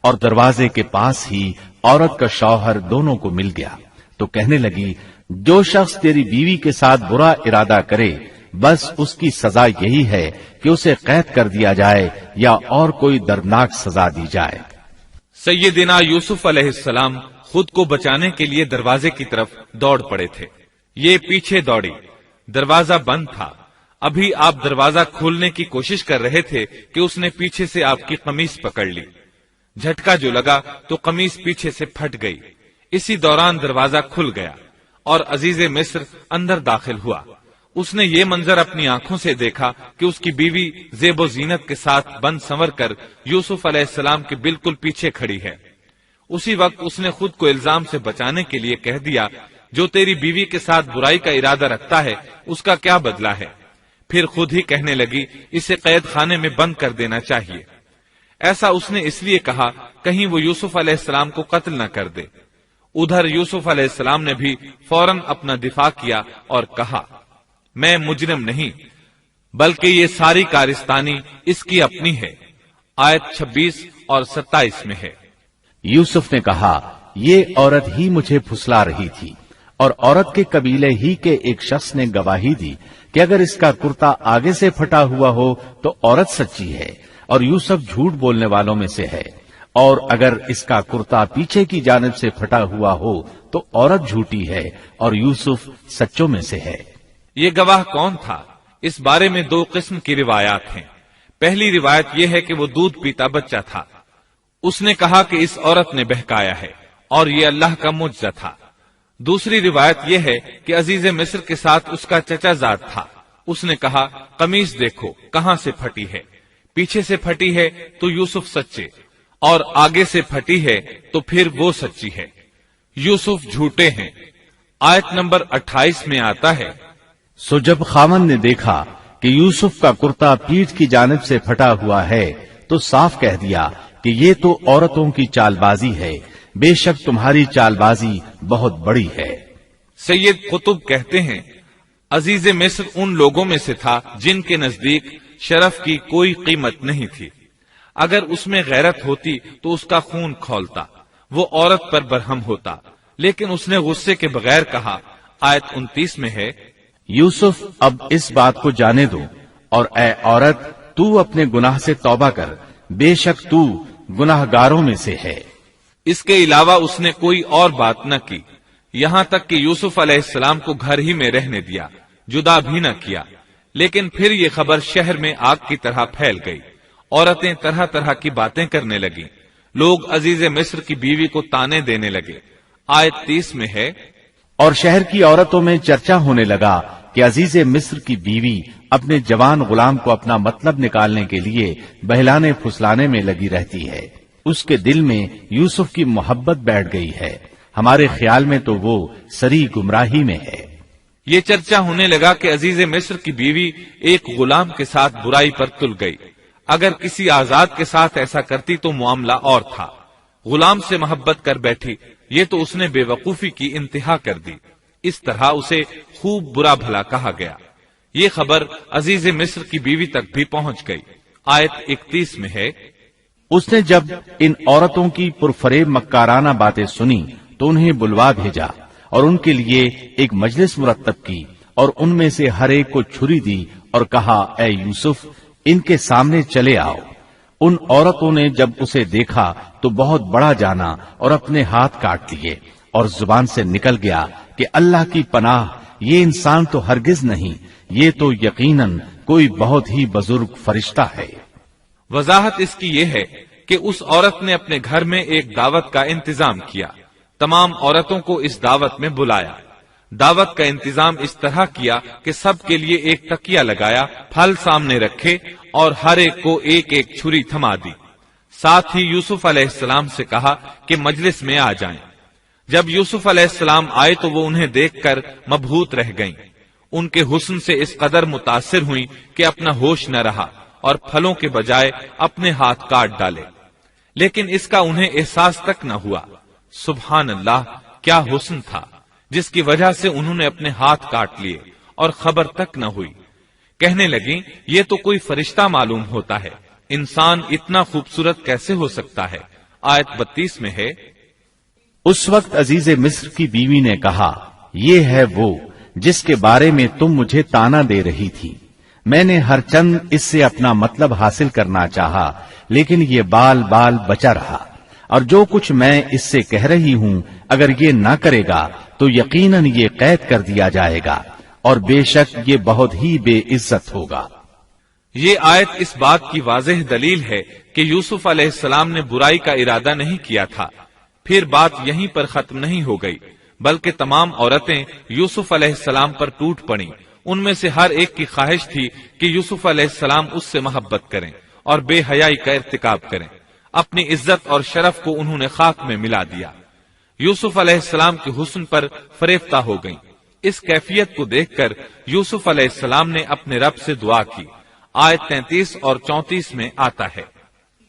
اور دروازے کے پاس ہی عورت کا شوہر دونوں کو مل گیا، تو کہنے لگی، جو شخص تیری بیوی کے ساتھ برا ارادہ کرے بس اس کی سزا یہی ہے کہ اسے قید کر دیا جائے یا اور کوئی دردناک سزا دی جائے۔ سیدنا یوسف علیہ السلام خود کو بچانے کے لیے دروازے کی طرف دوڑ پڑے تھے، یہ پیچھے دوڑی، دروازہ بند تھا۔ ابھی آپ دروازہ کھولنے کی کوشش کر رہے تھے کہ اس نے پیچھے سے آپ کی قمیص پکڑ لی، جھٹکا جو لگا تو قمیص پیچھے سے پھٹ گئی۔ اسی دوران دروازہ کھل گیا اور عزیز مصر اندر داخل ہوا۔ اس نے یہ منظر اپنی آنکھوں سے دیکھا کہ اس کی بیوی زیب و زینت کے ساتھ بن سنور کر یوسف علیہ السلام کے بالکل پیچھے کھڑی ہے۔ اسی وقت اس نے خود کو الزام سے بچانے کے لیے کہہ دیا، جو تیری بیوی کے ساتھ برائی کا ارادہ رکھتا ہے اس کا کیا بدلہ ہے؟ پھر خود ہی کہنے لگی، اسے قید خانے میں بند کر دینا چاہیے۔ ایسا اس نے اس لیے کہا کہیں وہ یوسف علیہ السلام کو قتل نہ کر دے۔ ادھر یوسف علیہ السلام نے بھی فوراً اپنا دفاع کیا اور کہا، میں مجرم نہیں، بلکہ یہ ساری کارستانی اس کی اپنی ہے۔ آیت 26 اور 27 میں ہے۔ یوسف نے کہا، یہ عورت ہی مجھے پھسلا رہی تھی، اور عورت کے قبیلے ہی کے ایک شخص نے گواہی دی کہ اگر اس کا کرتا آگے سے پھٹا ہوا ہو تو عورت سچی ہے اور یوسف جھوٹ بولنے والوں میں سے ہے، اور اگر اس کا کرتا پیچھے کی جانب سے پھٹا ہوا ہو تو عورت جھوٹی ہے اور یوسف سچوں میں سے ہے۔ یہ گواہ کون تھا؟ اس بارے میں دو قسم کی روایات ہیں۔ پہلی روایت یہ ہے کہ وہ دودھ پیتا بچہ تھا، اس نے کہا کہ اس عورت نے بہکایا ہے اور یہ اللہ کا معجزہ تھا۔ دوسری روایت یہ ہے کہ عزیز مصر کے ساتھ اس کا چچا زاد تھا، اس نے کہا، قمیص دیکھو کہاں سے پھٹی ہے، پیچھے سے پھٹی ہے تو یوسف سچے، اور آگے سے پھٹی ہے تو پھر وہ سچی ہے، یوسف جھوٹے ہیں۔ آیت نمبر 28 میں آتا ہے، سو جب خاوند نے دیکھا کہ یوسف کا کرتا پیٹھ کی جانب سے پھٹا ہوا ہے تو صاف کہہ دیا کہ یہ تو عورتوں کی چال بازی ہے، بے شک تمہاری چال بازی بہت بڑی ہے۔ سید قطب کہتے ہیں، عزیز مصر ان لوگوں میں سے تھا جن کے نزدیک شرف کی کوئی قیمت نہیں تھی۔ اگر اس میں غیرت ہوتی تو اس کا خون کھولتا، وہ عورت پر برہم ہوتا، لیکن اس نے غصے کے بغیر کہا۔ آیت 29 میں ہے، یوسف اب اس بات کو جانے دو، اور اے عورت تو اپنے گناہ سے توبہ کر، بے شک تو گناہ گاروں میں سے ہے۔ اس کے علاوہ اس نے کوئی اور بات نہ کی، یہاں تک کہ یوسف علیہ السلام کو گھر ہی میں رہنے دیا، جدا بھی نہ کیا۔ لیکن پھر یہ خبر شہر میں آگ کی طرح پھیل گئی، عورتیں طرح طرح کی باتیں کرنے لگیں، لوگ عزیز مصر کی بیوی کو تانے دینے لگے۔ آیت 30 میں ہے، اور شہر کی عورتوں میں چرچا ہونے لگا کہ عزیز مصر کی بیوی اپنے جوان غلام کو اپنا مطلب نکالنے کے لیے بہلانے پھسلانے میں لگی رہتی ہے، اس کے دل میں یوسف کی محبت بیٹھ گئی ہے، ہمارے خیال میں تو وہ سری گمراہی میں ہے۔ یہ چرچا ہونے لگا کہ عزیز مصر کی بیوی ایک غلام کے ساتھ برائی پر تل گئی، اگر کسی آزاد کے ساتھ ایسا کرتی تو معاملہ اور تھا، غلام سے محبت کر بیٹھی، یہ تو اس نے بے وقوفی کی انتہا کر دی۔ اس طرح اسے خوب برا بھلا کہا گیا۔ یہ خبر عزیز مصر کی بیوی تک بھی پہنچ گئی۔ آیت 31 میں ہے، اس نے جب ان عورتوں کی پرفریب مکارانہ باتیں سنی تو انہیں بلوا بھیجا اور ان کے لیے ایک مجلس مرتب کی، اور ان میں سے ہر ایک کو چھری دی اور کہا، اے یوسف ان کے سامنے چلے آؤ۔ ان عورتوں نے جب اسے دیکھا تو بہت بڑا جانا اور اپنے ہاتھ کاٹ لیے، اور زبان سے نکل گیا کہ اللہ کی پناہ، یہ انسان تو ہرگز نہیں، یہ تو یقیناً کوئی بہت ہی بزرگ فرشتہ ہے۔ وضاحت اس کی یہ ہے کہ اس عورت نے اپنے گھر میں ایک دعوت کا انتظام کیا، تمام عورتوں کو اس دعوت میں بلایا۔ دعوت کا انتظام اس طرح کیا کہ سب کے لیے ایک تکیہ لگایا، پھل سامنے رکھے اور ہر ایک کو ایک ایک چھری تھما دی۔ ساتھ ہی یوسف علیہ السلام سے کہا کہ مجلس میں آ جائیں۔ جب یوسف علیہ السلام آئے تو وہ انہیں دیکھ کر مبہوت رہ گئیں۔ ان کے حسن سے اس قدر متاثر ہوئیں کہ اپنا ہوش نہ رہا اور پھلوں کے بجائے اپنے ہاتھ کاٹ ڈالے، لیکن اس کا انہیں احساس تک نہ ہوا۔ سبحان اللہ، کیا حسن تھا جس کی وجہ سے انہوں نے اپنے ہاتھ کاٹ لیے اور خبر تک نہ ہوئی۔ کہنے لگیں یہ تو کوئی فرشتہ معلوم ہوتا ہے، انسان اتنا خوبصورت کیسے ہو سکتا ہے۔ آیت 32 میں ہے، اس وقت عزیز مصر کی بیوی نے کہا، یہ ہے وہ جس کے بارے میں تم مجھے تانا دے رہی تھی۔ میں نے ہر چند اس سے اپنا مطلب حاصل کرنا چاہا، لیکن یہ بال بال بچا رہا، اور جو کچھ میں اس سے کہہ رہی ہوں اگر یہ نہ کرے گا تو یقیناً یہ قید کر دیا جائے گا، اور بے شک یہ بہت ہی بے عزت ہوگا۔ یہ آیت اس بات کی واضح دلیل ہے کہ یوسف علیہ السلام نے برائی کا ارادہ نہیں کیا تھا۔ پھر بات یہیں پر ختم نہیں ہو گئی، بلکہ تمام عورتیں یوسف علیہ السلام پر ٹوٹ پڑیں۔ ان میں سے ہر ایک کی خواہش تھی کہ یوسف علیہ السلام اس سے محبت کریں اور بے حیائی کا ارتکاب کریں۔ اپنی عزت اور شرف کو انہوں نے خاک میں ملا دیا۔ یوسف علیہ السلام کے حسن پر فریفتہ ہو گئیں۔ اس کیفیت کو دیکھ کر یوسف علیہ السلام نے اپنے رب سے دعا کی۔ آیت 33 اور 34 میں آتا ہے،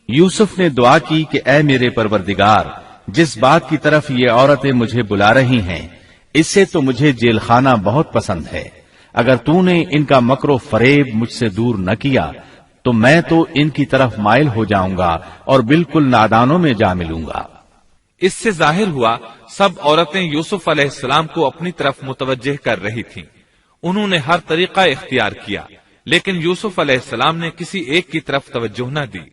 یوسف نے دعا کی کہ اے میرے پروردگار، جس بات کی طرف یہ عورتیں مجھے بلا رہی ہیں اس سے تو مجھے جیل خانہ بہت پسند ہے۔ اگر تو نے ان کا مکر و فریب مجھ سے دور نہ کیا تو میں تو ان کی طرف مائل ہو جاؤں گا اور بالکل نادانوں میں جا ملوں گا۔ اس سے ظاہر ہوا سب عورتیں یوسف علیہ السلام کو اپنی طرف متوجہ کر رہی تھیں۔ انہوں نے ہر طریقہ اختیار کیا، لیکن یوسف علیہ السلام نے کسی ایک کی طرف توجہ نہ دی۔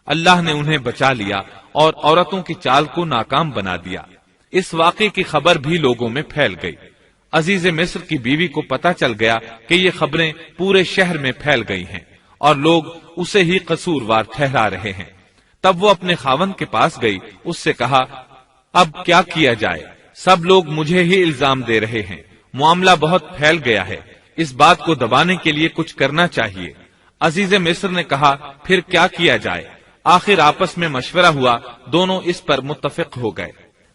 اللہ نے انہیں بچا لیا اور عورتوں کی چال کو ناکام بنا دیا۔ اس واقعے کی خبر بھی لوگوں میں پھیل گئی۔ عزیز مصر کی بیوی کو پتا چل گیا کہ یہ خبریں پورے شہر میں پھیل گئی ہیں اور لوگ اسے ہی قصوروار ٹھہرا رہے ہیں۔ تب وہ اپنے خاوند کے پاس گئی، اس سے کہا، اب کیا کیا جائے؟ سب لوگ مجھے ہی الزام دے رہے ہیں، معاملہ بہت پھیل گیا ہے، اس بات کو دبانے کے لیے کچھ کرنا چاہیے۔ عزیز مصر نے کہا، پھر کیا کیا جائے؟ آخر آپس میں مشورہ ہوا، دونوں اس پر متفق ہو گئے۔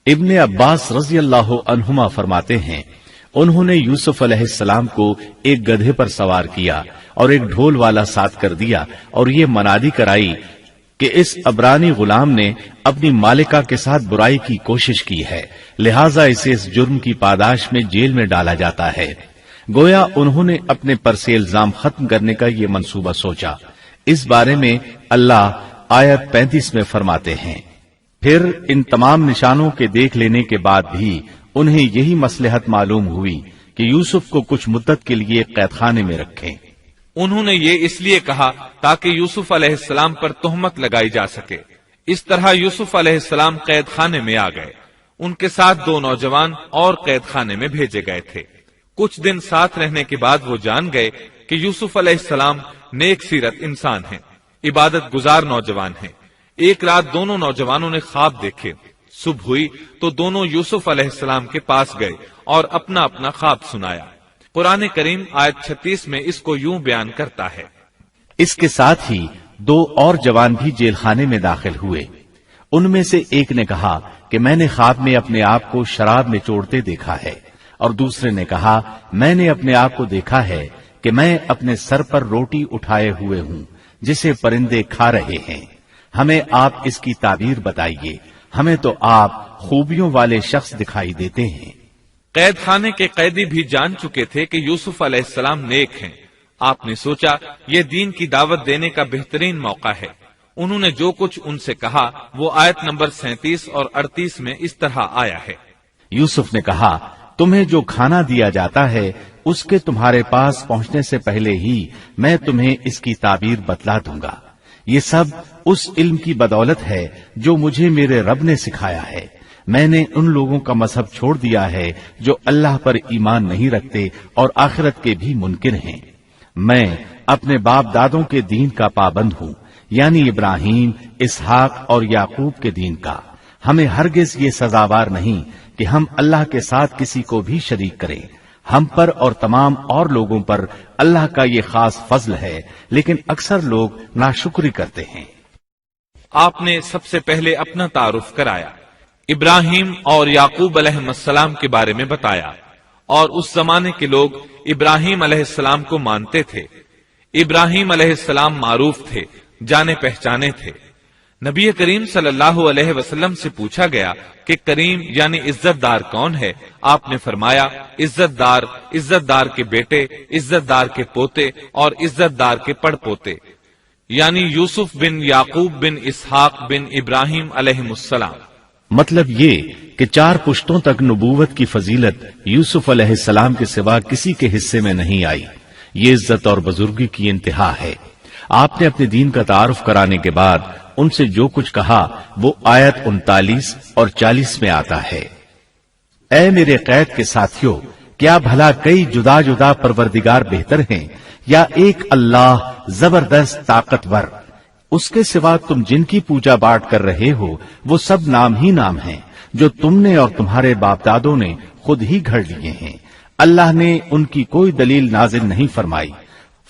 ابن عباس رضی اللہ عنہما فرماتے ہیں، انہوں نے یوسف علیہ السلام کو ایک گدھے پر سوار کیا اور ایک ڈھول والا ساتھ کر دیا اور یہ منادی کرائی کہ اس عبرانی غلام نے اپنی مالکہ کے ساتھ برائی کی کوشش کی ہے، لہٰذا اسے اس جرم کی پاداش میں جیل میں ڈالا جاتا ہے۔ گویا انہوں نے اپنے پر سے الزام ختم کرنے کا یہ منصوبہ سوچا۔ اس بارے میں اللہ آیت 35 میں فرماتے ہیں، پھر ان تمام نشانوں کے دیکھ لینے کے بعد بھی انہیں یہی مصلحت معلوم ہوئی کہ یوسف کو کچھ مدت کے لیے قید خانے میں رکھیں۔ انہوں نے یہ اس لیے کہا تاکہ یوسف علیہ السلام پر تہمت لگائی جا سکے۔ اس طرح یوسف علیہ السلام قید خانے میں آ گئے۔ ان کے ساتھ 2 نوجوان اور قید خانے میں بھیجے گئے تھے۔ کچھ دن ساتھ رہنے کے بعد وہ جان گئے کہ یوسف علیہ السلام نیک سیرت انسان ہیں، عبادت گزار نوجوان ہیں۔ ایک رات دونوں نوجوانوں نے خواب دیکھے۔ صبح ہوئی تو دونوں یوسف علیہ السلام کے پاس گئے اور اپنا اپنا خواب سنایا۔ قرآن کریم آیت 36 میں اس کو یوں بیان کرتا ہے، اس کے ساتھ ہی 2 اور جوان بھی جیل خانے میں داخل ہوئے۔ ان میں سے ایک نے کہا کہ میں نے خواب میں اپنے آپ کو شراب نچوڑتے دیکھا ہے، اور دوسرے نے کہا میں نے اپنے آپ کو دیکھا ہے کہ میں اپنے سر پر روٹی اٹھائے ہوئے ہوں جسے پرندے کھا رہے ہیں۔ ہمیں آپ اس کی تعبیر بتائیے، ہمیں تو آپ خوبیوں والے شخص دکھائی دیتے ہیں۔ قید خانے کے قیدی بھی جان چکے تھے کہ یوسف علیہ السلام نیک ہیں۔ آپ نے سوچا یہ دین کی دعوت دینے کا بہترین موقع ہے۔ انہوں نے جو کچھ ان سے کہا وہ آیت نمبر 37 اور 38 میں اس طرح آیا ہے، یوسف نے کہا تمہیں جو کھانا دیا جاتا ہے اس کے تمہارے پاس پہنچنے سے پہلے ہی میں تمہیں اس کی تعبیر بتلا دوں گا۔ یہ سب اس علم کی بدولت ہے جو مجھے میرے رب نے سکھایا ہے۔ میں نے ان لوگوں کا مذہب چھوڑ دیا ہے جو اللہ پر ایمان نہیں رکھتے اور آخرت کے بھی منکر ہیں۔ میں اپنے باپ دادوں کے دین کا پابند ہوں، یعنی ابراہیم، اسحاق اور یعقوب کے دین کا۔ ہمیں ہرگز یہ سزاوار نہیں کہ ہم اللہ کے ساتھ کسی کو بھی شریک کریں. ہم پر اور تمام اور لوگوں پر اللہ کا یہ خاص فضل ہے، لیکن اکثر لوگ ناشکری کرتے ہیں. آپ نے سب سے پہلے اپنا تعارف کرایا، ابراہیم اور یعقوب علیہ السلام کے بارے میں بتایا، اور اس زمانے کے لوگ ابراہیم علیہ السلام کو مانتے تھے. ابراہیم علیہ السلام معروف تھے، جانے پہچانے تھے. نبی کریم صلی اللہ علیہ وسلم سے پوچھا گیا کہ کریم یعنی عزت دار کون ہے؟ آپ نے فرمایا عزت دار کے بیٹے، عزت دار کے پوتے اور عزت دار کے پڑ پوتے، یعنی یوسف بن یعقوب بن اسحاق بن ابراہیم علیہ السلام. مطلب یہ کہ 4 پشتوں تک نبوت کی فضیلت یوسف علیہ السلام کے سوا کسی کے حصے میں نہیں آئی. یہ عزت اور بزرگی کی انتہا ہے. آپ نے اپنے دین کا تعارف کرانے کے بعد ان سے جو کچھ کہا وہ آیت 39 اور 40 میں آتا ہے. اے میرے قید کے ساتھیوں، کیا بھلا کئی جدا جدا پروردگار بہتر ہیں یا ایک اللہ زبردست طاقتور؟ اس کے سوا تم جن کی پوجا پاٹ کر رہے ہو وہ سب نام ہی نام ہیں جو تم نے اور تمہارے باپ دادوں نے خود ہی گھڑ لیے ہیں. اللہ نے ان کی کوئی دلیل نازل نہیں فرمائی.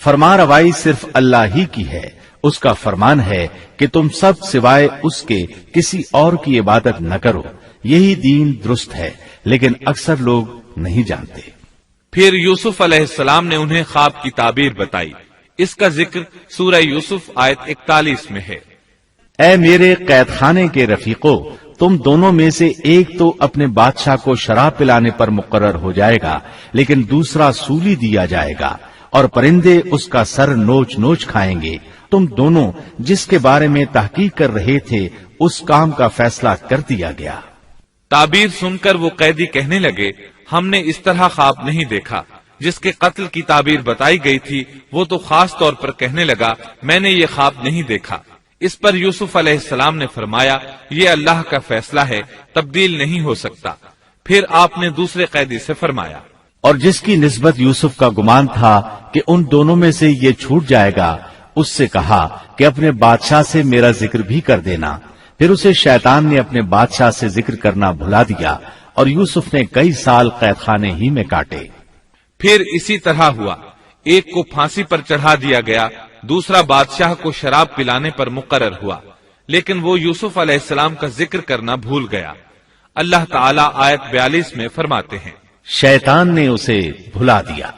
فرما روائی صرف اللہ ہی کی ہے. اس کا فرمان ہے کہ تم سب سوائے اس کے کسی اور کی عبادت نہ کرو. یہی دین درست ہے، لیکن اکثر لوگ نہیں جانتے. پھر یوسف علیہ السلام نے انہیں خواب کی تعبیر بتائی. اس کا ذکر سورہ یوسف آیت 41 میں ہے. اے میرے قید خانے کے رفیقو، تم دونوں میں سے ایک تو اپنے بادشاہ کو شراب پلانے پر مقرر ہو جائے گا، لیکن دوسرا سولی دیا جائے گا اور پرندے اس کا سر نوچ نوچ کھائیں گے. تم دونوں جس کے بارے میں تحقیق کر رہے تھے اس کام کا فیصلہ کر دیا گیا. تعبیر سن کر وہ قیدی کہنے لگے ہم نے اس طرح خواب نہیں دیکھا. جس کے قتل کی تعبیر بتائی گئی تھی وہ تو خاص طور پر کہنے لگا میں نے یہ خواب نہیں دیکھا. اس پر یوسف علیہ السلام نے فرمایا یہ اللہ کا فیصلہ ہے، تبدیل نہیں ہو سکتا. پھر آپ نے دوسرے قیدی سے فرمایا اور جس کی نسبت یوسف کا گمان تھا کہ ان دونوں میں سے یہ چھوٹ جائے گا، اس سے کہا کہ اپنے بادشاہ سے میرا ذکر بھی کر دینا. پھر اسے شیطان نے اپنے بادشاہ سے ذکر کرنا بھلا دیا اور یوسف نے کئی سال قید خانے ہی میں کاٹے. پھر اسی طرح ہوا. ایک کو پھانسی پر چڑھا دیا گیا، دوسرا بادشاہ کو شراب پلانے پر مقرر ہوا، لیکن وہ یوسف علیہ السلام کا ذکر کرنا بھول گیا. اللہ تعالیٰ آیت 42 میں فرماتے ہیں شیطان نے اسے بھلا دیا.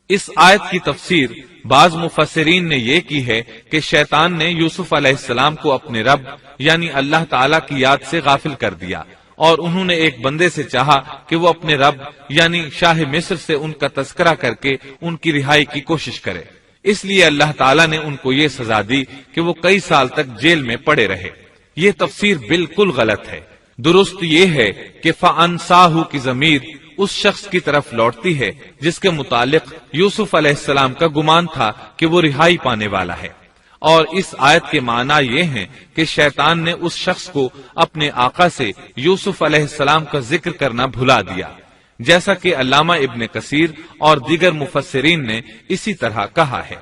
اس آیت کی تفسیر بعض مفسرین نے یہ کی ہے کہ شیطان نے یوسف علیہ السلام کو اپنے رب یعنی اللہ تعالیٰ کی یاد سے غافل کر دیا، اور انہوں نے ایک بندے سے چاہا کہ وہ اپنے رب یعنی شاہ مصر سے ان کا تذکرہ کر کے ان کی رہائی کی کوشش کرے. اس لیے اللہ تعالیٰ نے ان کو یہ سزا دی کہ وہ کئی سال تک جیل میں پڑے رہے. یہ تفسیر بالکل غلط ہے. درست یہ ہے کہ فَأَنْسَاهُ کی ضمیر اس شخص کی طرف لوٹتی ہے جس کے متعلق یوسف علیہ السلام کا گمان تھا کہ وہ رہائی پانے والا ہے. اور اس آیت کے معنی یہ ہیں کہ شیطان نے اس شخص کو اپنے آقا سے یوسف علیہ السلام کا ذکر کرنا بھلا دیا، جیسا کہ علامہ ابن کثیر اور دیگر مفسرین نے اسی طرح کہا ہے.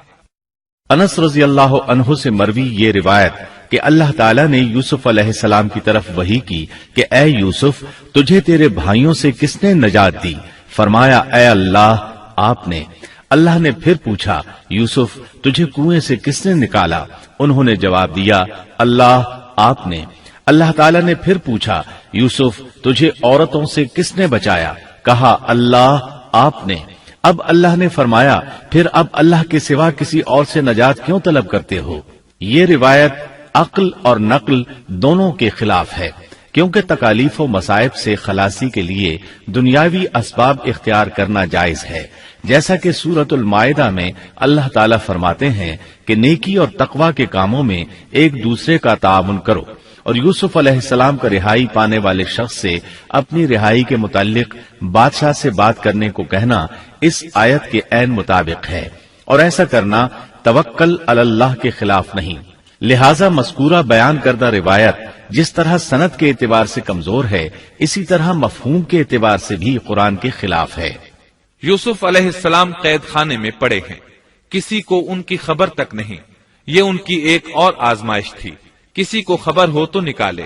انس رضی اللہ عنہ سے مروی یہ روایت کہ اللہ تعالیٰ نے یوسف علیہ السلام کی طرف وحی کی کہ اے یوسف تجھے تیرے بھائیوں سے کس نے نجات دی؟ فرمایا اے اللہ آپ نے. اللہ نے پھر پوچھا یوسف تجھے کنویں سے کس نے نکالا؟ انہوں نے جواب دیا اللہ آپ نے. اللہ تعالیٰ نے پھر پوچھا یوسف تجھے عورتوں سے کس نے بچایا؟ کہا اللہ آپ نے. اب اللہ نے فرمایا پھر اب اللہ کے سوا کسی اور سے نجات کیوں طلب کرتے ہو؟ یہ روایت عقل اور نقل دونوں کے خلاف ہے، کیونکہ تکالیف و مصائب سے خلاصی کے لیے دنیاوی اسباب اختیار کرنا جائز ہے، جیسا کہ سورۃ المائدہ میں اللہ تعالیٰ فرماتے ہیں کہ نیکی اور تقوی کے کاموں میں ایک دوسرے کا تعاون کرو. اور یوسف علیہ السلام کا رہائی پانے والے شخص سے اپنی رہائی کے متعلق بادشاہ سے بات کرنے کو کہنا اس آیت کے عین مطابق ہے، اور ایسا کرنا توکل علی اللہ کے خلاف نہیں. لہذا مذکورہ بیان کردہ روایت جس طرح سند کے اعتبار سے کمزور ہے، اسی طرح مفہوم کے اعتبار سے بھی قرآن کے خلاف ہے. یوسف علیہ السلام قید خانے میں پڑے ہیں، کسی کو ان کی خبر تک نہیں. یہ ان کی ایک اور آزمائش تھی، کسی کو خبر ہو تو نکالے.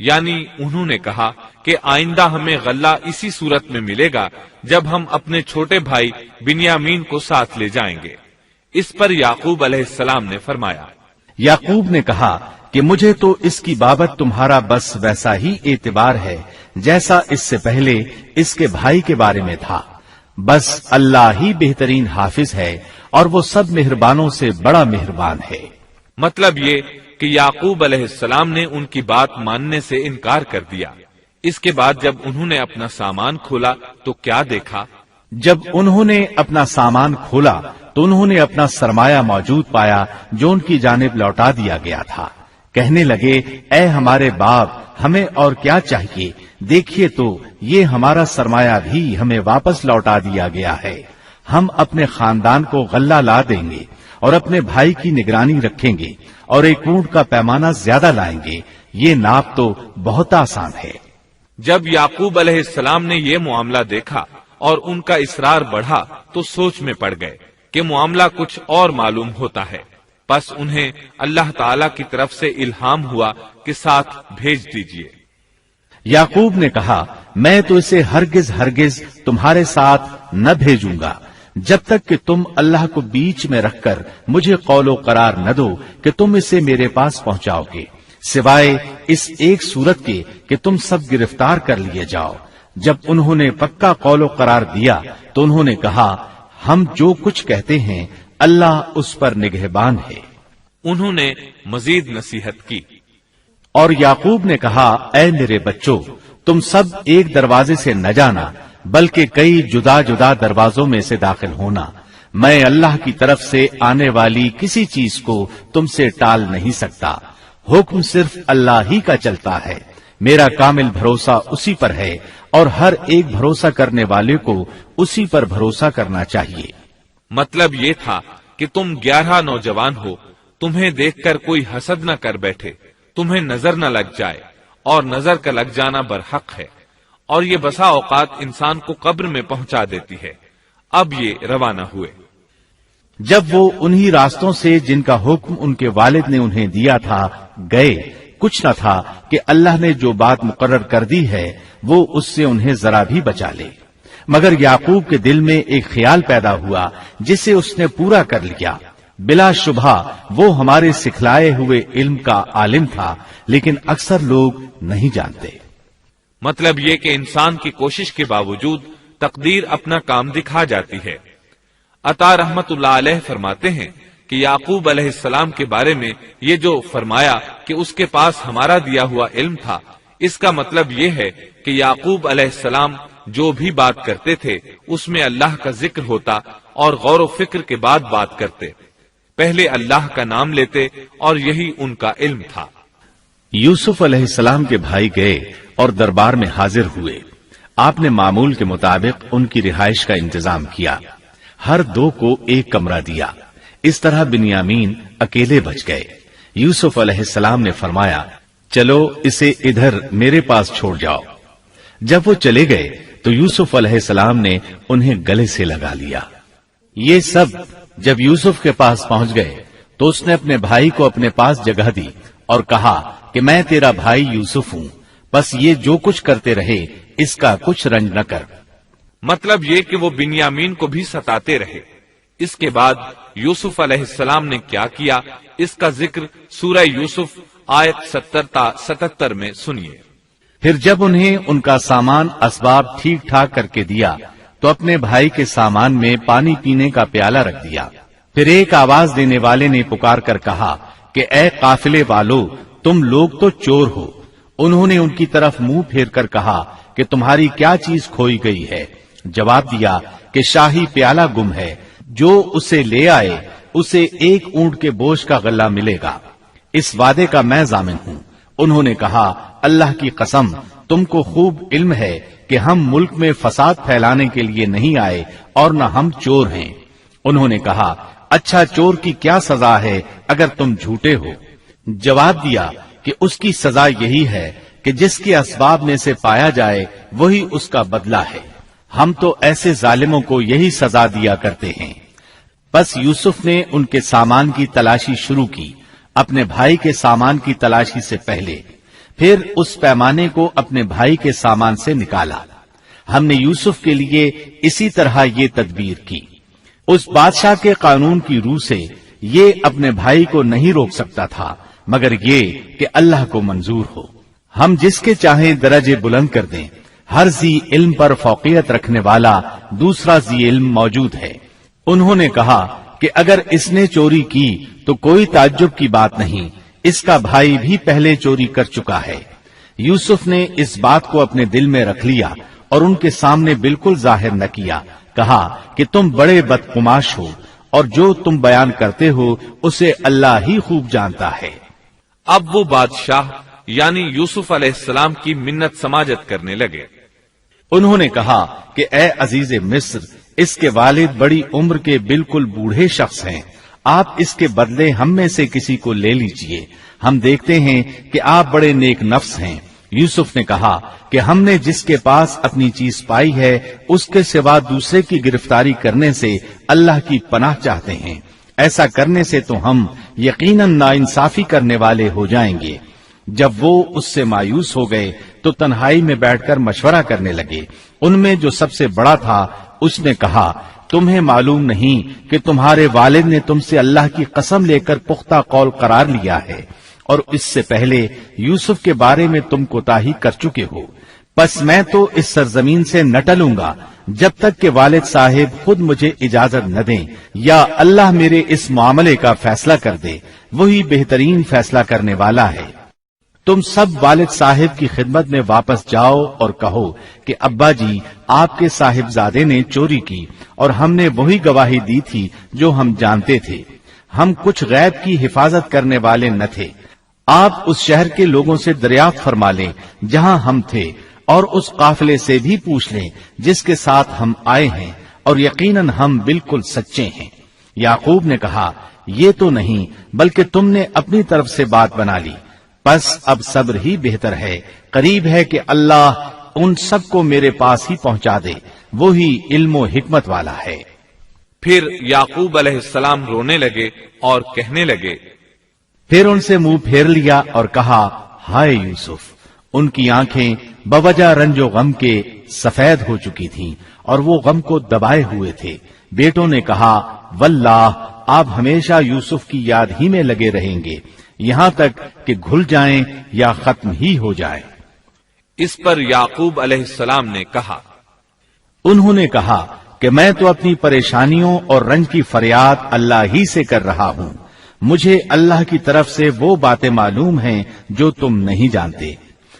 یعنی انہوں نے کہا کہ آئندہ ہمیں غلہ اسی صورت میں ملے گا جب ہم اپنے چھوٹے بھائی بنیامین کو ساتھ لے جائیں گے۔ اس پر یعقوب علیہ السلام نے فرمایا، یعقوب نے کہا کہ مجھے تو اس کی بابت تمہارا بس ویسا ہی اعتبار ہے جیسا اس سے پہلے اس کے بھائی کے بارے میں تھا، بس اللہ ہی بہترین حافظ ہے اور وہ سب مہربانوں سے بڑا مہربان ہے۔ مطلب یہ کہ یعقوب علیہ السلام نے ان کی بات ماننے سے انکار کر دیا۔ اس کے بعد جب انہوں نے اپنا سامان کھولا تو کیا دیکھا؟ جب انہوں نے اپنا سامان کھولا تو انہوں نے اپنا سرمایہ موجود پایا جو ان کی جانب لوٹا دیا گیا تھا۔ کہنے لگے، اے ہمارے باپ، ہمیں اور کیا چاہیے؟ دیکھیے تو یہ ہمارا سرمایہ بھی ہمیں واپس لوٹا دیا گیا ہے۔ ہم اپنے خاندان کو غلہ لا دیں گے اور اپنے بھائی کی نگرانی رکھیں گے اور ایک اونٹ کا پیمانہ زیادہ لائیں گے، یہ ناپ تو بہت آسان ہے۔ جب یعقوب علیہ السلام نے یہ معاملہ دیکھا اور ان کا اصرار بڑھا تو سوچ میں پڑ گئے کہ معاملہ کچھ اور معلوم ہوتا ہے، پس انہیں اللہ تعالی کی طرف سے الہام ہوا کہ ساتھ بھیج دیجیے۔ یعقوب نے کہا، میں تو اسے ہرگز تمہارے ساتھ نہ بھیجوں گا جب تک کہ تم اللہ کو بیچ میں رکھ کر مجھے قول و قرار نہ دو کہ تم اسے میرے پاس پہنچاؤ گے، سوائے اس ایک صورت کے کہ تم سب گرفتار کر لیے جاؤ۔ جب انہوں نے پکا قول و قرار دیا تو انہوں نے کہا، ہم جو کچھ کہتے ہیں اللہ اس پر نگہبان ہے۔ انہوں نے مزید نصیحت کی اور یعقوب نے کہا، اے میرے بچوں، تم سب ایک دروازے سے نہ جانا بلکہ کئی جدا جدا دروازوں میں سے داخل ہونا۔ میں اللہ کی طرف سے آنے والی کسی چیز کو تم سے ٹال نہیں سکتا، حکم صرف اللہ ہی کا چلتا ہے۔ میرا کامل بھروسہ اسی پر ہے اور ہر ایک بھروسہ کرنے والے کو اسی پر بھروسہ کرنا چاہیے۔ مطلب یہ تھا کہ تم 11 نوجوان ہو، تمہیں دیکھ کر کوئی حسد نہ کر بیٹھے، تمہیں نظر نہ لگ جائے، اور نظر کا لگ جانا برحق ہے، اور یہ بسا اوقات انسان کو قبر میں پہنچا دیتی ہے۔ اب یہ روانہ ہوئے۔ جب وہ انہی راستوں سے جن کا حکم ان کے والد نے انہیں دیا تھا گئے، کچھ نہ تھا کہ اللہ نے جو بات مقرر کر دی ہے وہ اس سے انہیں ذرا بھی بچا لے، مگر یعقوب کے دل میں ایک خیال پیدا ہوا جسے اس نے پورا کر لیا۔ بلا شبہ وہ ہمارے سکھلائے ہوئے علم کا عالم تھا، لیکن اکثر لوگ نہیں جانتے۔ مطلب یہ کہ انسان کی کوشش کے باوجود تقدیر اپنا کام دکھا جاتی ہے۔ عطا رحمت اللہ علیہ فرماتے ہیں کہ یعقوب علیہ السلام کے بارے میں یہ جو فرمایا کہ اس کے پاس ہمارا دیا ہوا علم تھا، اس کا مطلب یہ ہے کہ یعقوب علیہ السلام جو بھی بات کرتے تھے اس میں اللہ کا ذکر ہوتا اور غور و فکر کے بعد بات کرتے، پہلے اللہ کا نام لیتے، اور یہی ان کا علم تھا۔ یوسف علیہ السلام کے بھائی گئے اور دربار میں حاضر ہوئے۔ آپ نے معمول کے مطابق ان کی رہائش کا انتظام کیا، ہر دو کو ایک کمرہ دیا۔ اس طرح بنیامین اکیلے بچ گئے۔ یوسف علیہ السلام نے فرمایا، چلو اسے ادھر میرے پاس چھوڑ جاؤ۔ جب وہ چلے گئے تو یوسف علیہ السلام نے انہیں گلے سے لگا لیا۔ یہ سب جب یوسف کے پاس پہنچ گئے تو اس نے اپنے بھائی کو اپنے پاس جگہ دی اور کہا کہ میں تیرا بھائی یوسف ہوں، بس یہ جو کچھ کرتے رہے اس کا کچھ رنج نہ کر۔ مطلب یہ کہ وہ بنیامین کو بھی ستاتے رہے۔ اس کے بعد یوسف علیہ السلام نے کیا کیا، اس کا ذکر سورہ یوسف آیت 70 تا 77 میں سنیے۔ پھر جب انہیں ان کا سامان اسباب ٹھیک ٹھاک کر کے دیا تو اپنے بھائی کے سامان میں پانی پینے کا پیالہ رکھ دیا۔ پھر ایک آواز دینے والے نے پکار کر کہا کہ اے قافلے والو، تم لوگ تو چور ہو۔ انہوں نے ان کی طرف منہ پھیر کر کہا کہ تمہاری کیا چیز کھوئی گئی ہے؟ جواب دیا کہ شاہی پیالہ گم ہے، جو اسے لے آئے اسے ایک اونٹ کے بوجھ کا غلہ ملے گا۔ اس وعدے کا میں ضامن ہوں۔ انہوں نے کہا، اللہ کی قسم، تم کو خوب علم ہے کہ ہم ملک میں فساد پھیلانے کے لیے نہیں آئے اور نہ ہم چور ہیں۔ انہوں نے کہا، اچھا چور کی کیا سزا ہے اگر تم جھوٹے ہو؟ جواب دیا کہ اس کی سزا یہی ہے کہ جس کے اسباب میں سے پایا جائے وہی اس کا بدلہ ہے۔ ہم تو ایسے ظالموں کو یہی سزا دیا کرتے ہیں۔ بس یوسف نے ان کے سامان کی تلاشی شروع کی، اپنے بھائی کے سامان کی تلاشی سے پہلے۔ پھر اس پیمانے کو اپنے بھائی کے سامان سے نکالا۔ ہم نے یوسف کے لیے اسی طرح یہ تدبیر کی۔ اس بادشاہ کے قانون کی روح سے یہ اپنے بھائی کو نہیں روک سکتا تھا مگر یہ کہ اللہ کو منظور ہو۔ ہم جس کے چاہیں درجے بلند کر دیں، ہر ذی علم پر فوقیت رکھنے والا دوسرا ذی علم موجود ہے۔ انہوں نے کہا کہ اگر اس نے چوری کی تو کوئی تعجب کی بات نہیں، اس کا بھائی بھی پہلے چوری کر چکا ہے۔ یوسف نے اس بات کو اپنے دل میں رکھ لیا اور ان کے سامنے بالکل ظاہر نہ کیا، کہا کہ تم بڑے بدقماش ہو اور جو تم بیان کرتے ہو اسے اللہ ہی خوب جانتا ہے۔ اب وہ بادشاہ یعنی یوسف علیہ السلام کی منت سماجت کرنے لگے۔ انہوں نے کہا کہ اے عزیز مصر، اس کے والد بڑی عمر کے بالکل بوڑھے شخص ہیں، آپ اس کے بدلے ہم میں سے کسی کو لے لیجئے، ہم دیکھتے ہیں کہ آپ بڑے نیک نفس ہیں۔ یوسف نے کہا کہ ہم نے جس کے پاس اپنی چیز پائی ہے اس کے سوا دوسرے کی گرفتاری کرنے سے اللہ کی پناہ چاہتے ہیں، ایسا کرنے سے تو ہم یقیناً ناانصافی کرنے والے ہو جائیں گے۔ جب وہ اس سے مایوس ہو گئے تو تنہائی میں بیٹھ کر مشورہ کرنے لگے۔ ان میں جو سب سے بڑا تھا اس نے کہا، تمہیں معلوم نہیں کہ تمہارے والد نے تم سے اللہ کی قسم لے کر پختہ قول قرار لیا ہے اور اس سے پہلے یوسف کے بارے میں تم کوتاہی کر چکے ہو، پس میں تو اس سرزمین سے نہ ٹلوں گا جب تک کہ والد صاحب خود مجھے اجازت نہ دیں یا اللہ میرے اس معاملے کا فیصلہ کر دے، وہی بہترین فیصلہ کرنے والا ہے۔ تم سب والد صاحب کی خدمت میں واپس جاؤ اور کہو کہ ابا جی، آپ کے صاحبزادے نے چوری کی اور ہم نے وہی گواہی دی تھی جو ہم جانتے تھے، ہم کچھ غیب کی حفاظت کرنے والے نہ تھے۔ آپ اس شہر کے لوگوں سے دریافت فرما لیں جہاں ہم تھے اور اس قافلے سے بھی پوچھ لیں جس کے ساتھ ہم آئے ہیں، اور یقیناً ہم بالکل سچے ہیں۔ یعقوب نے کہا، یہ تو نہیں بلکہ تم نے اپنی طرف سے بات بنا لی، بس اب صبر ہی بہتر ہے، قریب ہے کہ اللہ ان سب کو میرے پاس ہی پہنچا دے، وہی علم و حکمت والا ہے۔ پھر یعقوب علیہ السلام رونے لگے اور کہنے لگے، پھر ان سے منہ پھیر لیا اور کہا، ہائے یوسف۔ ان کی آنکھیں بوجہ رنج و غم کے سفید ہو چکی تھیں اور وہ غم کو دبائے ہوئے تھے۔ بیٹوں نے کہا، واللہ آپ ہمیشہ یوسف کی یاد ہی میں لگے رہیں گے یہاں تک کہ گھل جائیں یا ختم ہی ہو جائیں۔ اس پر یعقوب علیہ السلام نے کہا، انہوں نے کہا کہ میں تو اپنی پریشانیوں اور رنج کی فریاد اللہ ہی سے کر رہا ہوں، مجھے اللہ کی طرف سے وہ باتیں معلوم ہیں جو تم نہیں جانتے۔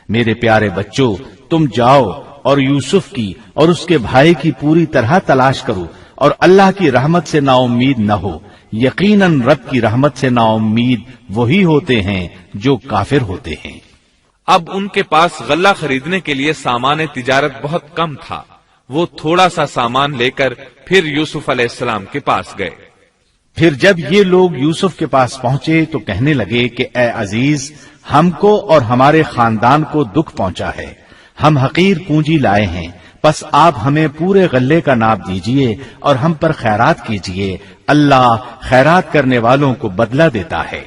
میرے پیارے بچوں، تم جاؤ اور یوسف کی اور اس کے بھائی کی پوری طرح تلاش کرو اور اللہ کی رحمت سے نا امید نہ ہو، یقیناً رب کی رحمت سے نا امید وہی ہوتے ہیں جو کافر ہوتے ہیں۔ اب ان کے پاس غلہ خریدنے کے لیے سامان تجارت بہت کم تھا، وہ تھوڑا سا سامان لے کر پھر یوسف علیہ السلام کے پاس گئے۔ پھر جب یہ لوگ یوسف کے پاس پہنچے تو کہنے لگے کہ اے عزیز، ہم کو اور ہمارے خاندان کو دکھ پہنچا ہے، ہم حقیر پونجی لائے ہیں، پس آپ ہمیں پورے غلے کا ناپ دیجئے اور ہم پر خیرات کیجئے، اللہ خیرات کرنے والوں کو بدلہ دیتا ہے۔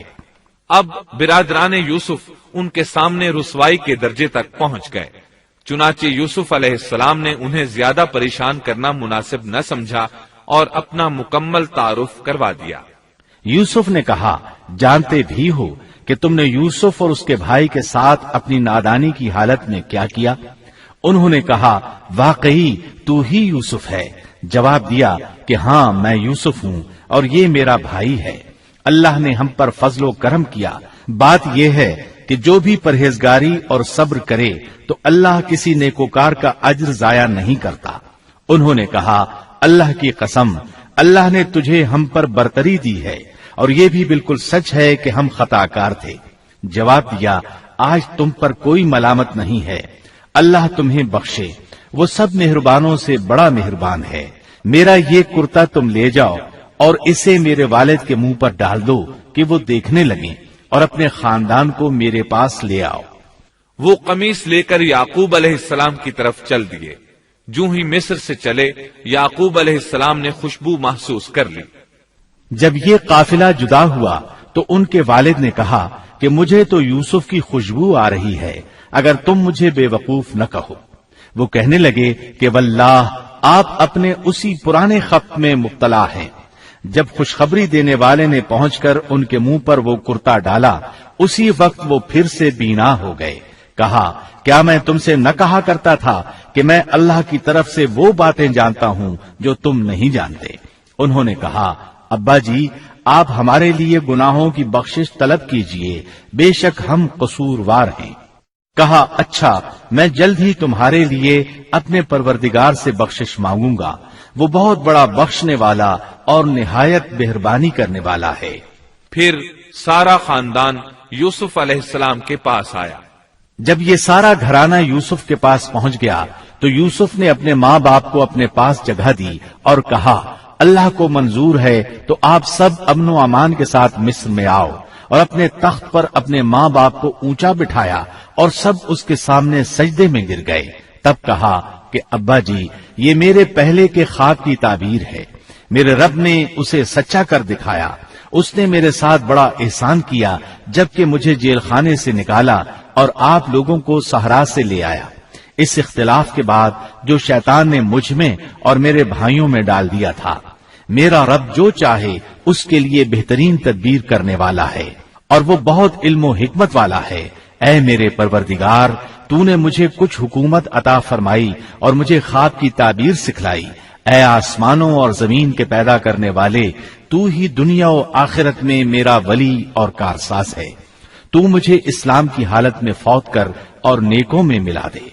اب برادران یوسف ان کے سامنے رسوائی کے درجے تک پہنچ گئے، چنانچہ یوسف علیہ السلام نے انہیں زیادہ پریشان کرنا مناسب نہ سمجھا اور اپنا مکمل تعارف کروا دیا۔ یوسف نے کہا، جانتے بھی ہو کہ تم نے یوسف اور اس کے بھائی کے ساتھ اپنی نادانی کی حالت میں کیا کیا؟ انہوں نے کہا، واقعی تو ہی یوسف ہے۔ جواب دیا کہ ہاں، میں یوسف ہوں اور یہ میرا بھائی ہے۔ اللہ نے ہم پر فضل و کرم کیا۔ بات یہ ہے کہ جو بھی پرہیزگاری اور صبر کرے تو اللہ کسی نیکوکار کا اجر ضائع نہیں کرتا۔ انہوں نے کہا، اللہ کی قسم، اللہ نے تجھے ہم پر برتری دی ہے اور یہ بھی بالکل سچ ہے کہ ہم خطا کار تھے۔ جواب دیا، آج تم پر کوئی ملامت نہیں ہے، اللہ تمہیں بخشے، وہ سب مہربانوں سے بڑا مہربان ہے۔ میرا یہ کرتا تم لے جاؤ اور اسے میرے والد کے منہ پر ڈال دو کہ وہ دیکھنے لگیں اور اپنے خاندان کو میرے پاس لے آؤ۔ وہ قمیص لے کر یعقوب علیہ السلام کی طرف چل دیے۔ جو ہی مصر سے چلے، یعقوب علیہ السلام نے خوشبو محسوس کر لی۔ جب یہ قافلہ جدا ہوا تو ان کے والد نے کہا کہ مجھے تو یوسف کی خوشبو آ رہی ہے، اگر تم مجھے بے وقوف نہ کہو۔ وہ کہنے لگے کہ واللہ آپ اپنے اسی پرانے خط میں مبتلا ہیں۔ جب خوشخبری دینے والے نے پہنچ کر ان کے منہ پر وہ کرتا ڈالا، اسی وقت وہ پھر سے بینا ہو گئے۔ کہا کیا میں تم سے نہ کہا کرتا تھا کہ میں اللہ کی طرف سے وہ باتیں جانتا ہوں جو تم نہیں جانتے؟ انہوں نے کہا ابا جی آپ ہمارے لیے گناہوں کی بخشش طلب کیجئے، بے شک ہم قصوروار ہیں۔ کہا اچھا میں جلد ہی تمہارے لیے اپنے پروردگار سے بخشش مانگوں گا، وہ بہت بڑا بخشنے والا اور نہایت مہربانی کرنے والا ہے۔ پھر سارا خاندان یوسف علیہ السلام کے پاس آیا۔ جب یہ سارا گھرانہ یوسف کے پاس پہنچ گیا تو یوسف نے اپنے ماں باپ کو اپنے پاس جگہ دی اور کہا اللہ کو منظور ہے تو آپ سب امن و امان کے ساتھ مصر میں آؤ، اور اپنے تخت پر اپنے ماں باپ کو اونچا بٹھایا اور سب اس کے سامنے سجدے میں گر گئے۔ تب کہا کہ ابا جی یہ میرے پہلے کے خواب کی تعبیر ہے، میرے رب نے اسے سچا کر دکھایا، اس نے میرے ساتھ بڑا احسان کیا جبکہ مجھے جیل خانے سے نکالا اور آپ لوگوں کو صحرا سے لے آیا۔ اس اختلاف کے بعد جو شیطان نے مجھ میں اور میرے بھائیوں میں ڈال دیا تھا، میرا رب جو چاہے اس کے لیے بہترین تدبیر کرنے والا ہے، اور وہ بہت علم و حکمت والا ہے۔ اے میرے پروردگار تو نے مجھے کچھ حکومت عطا فرمائی اور مجھے خواب کی تعبیر سکھلائی۔ اے آسمانوں اور زمین کے پیدا کرنے والے، تو ہی دنیا و آخرت میں میرا ولی اور کارساز ہے۔ تو مجھے اسلام کی حالت میں فوت کر اور نیکوں میں ملا دے۔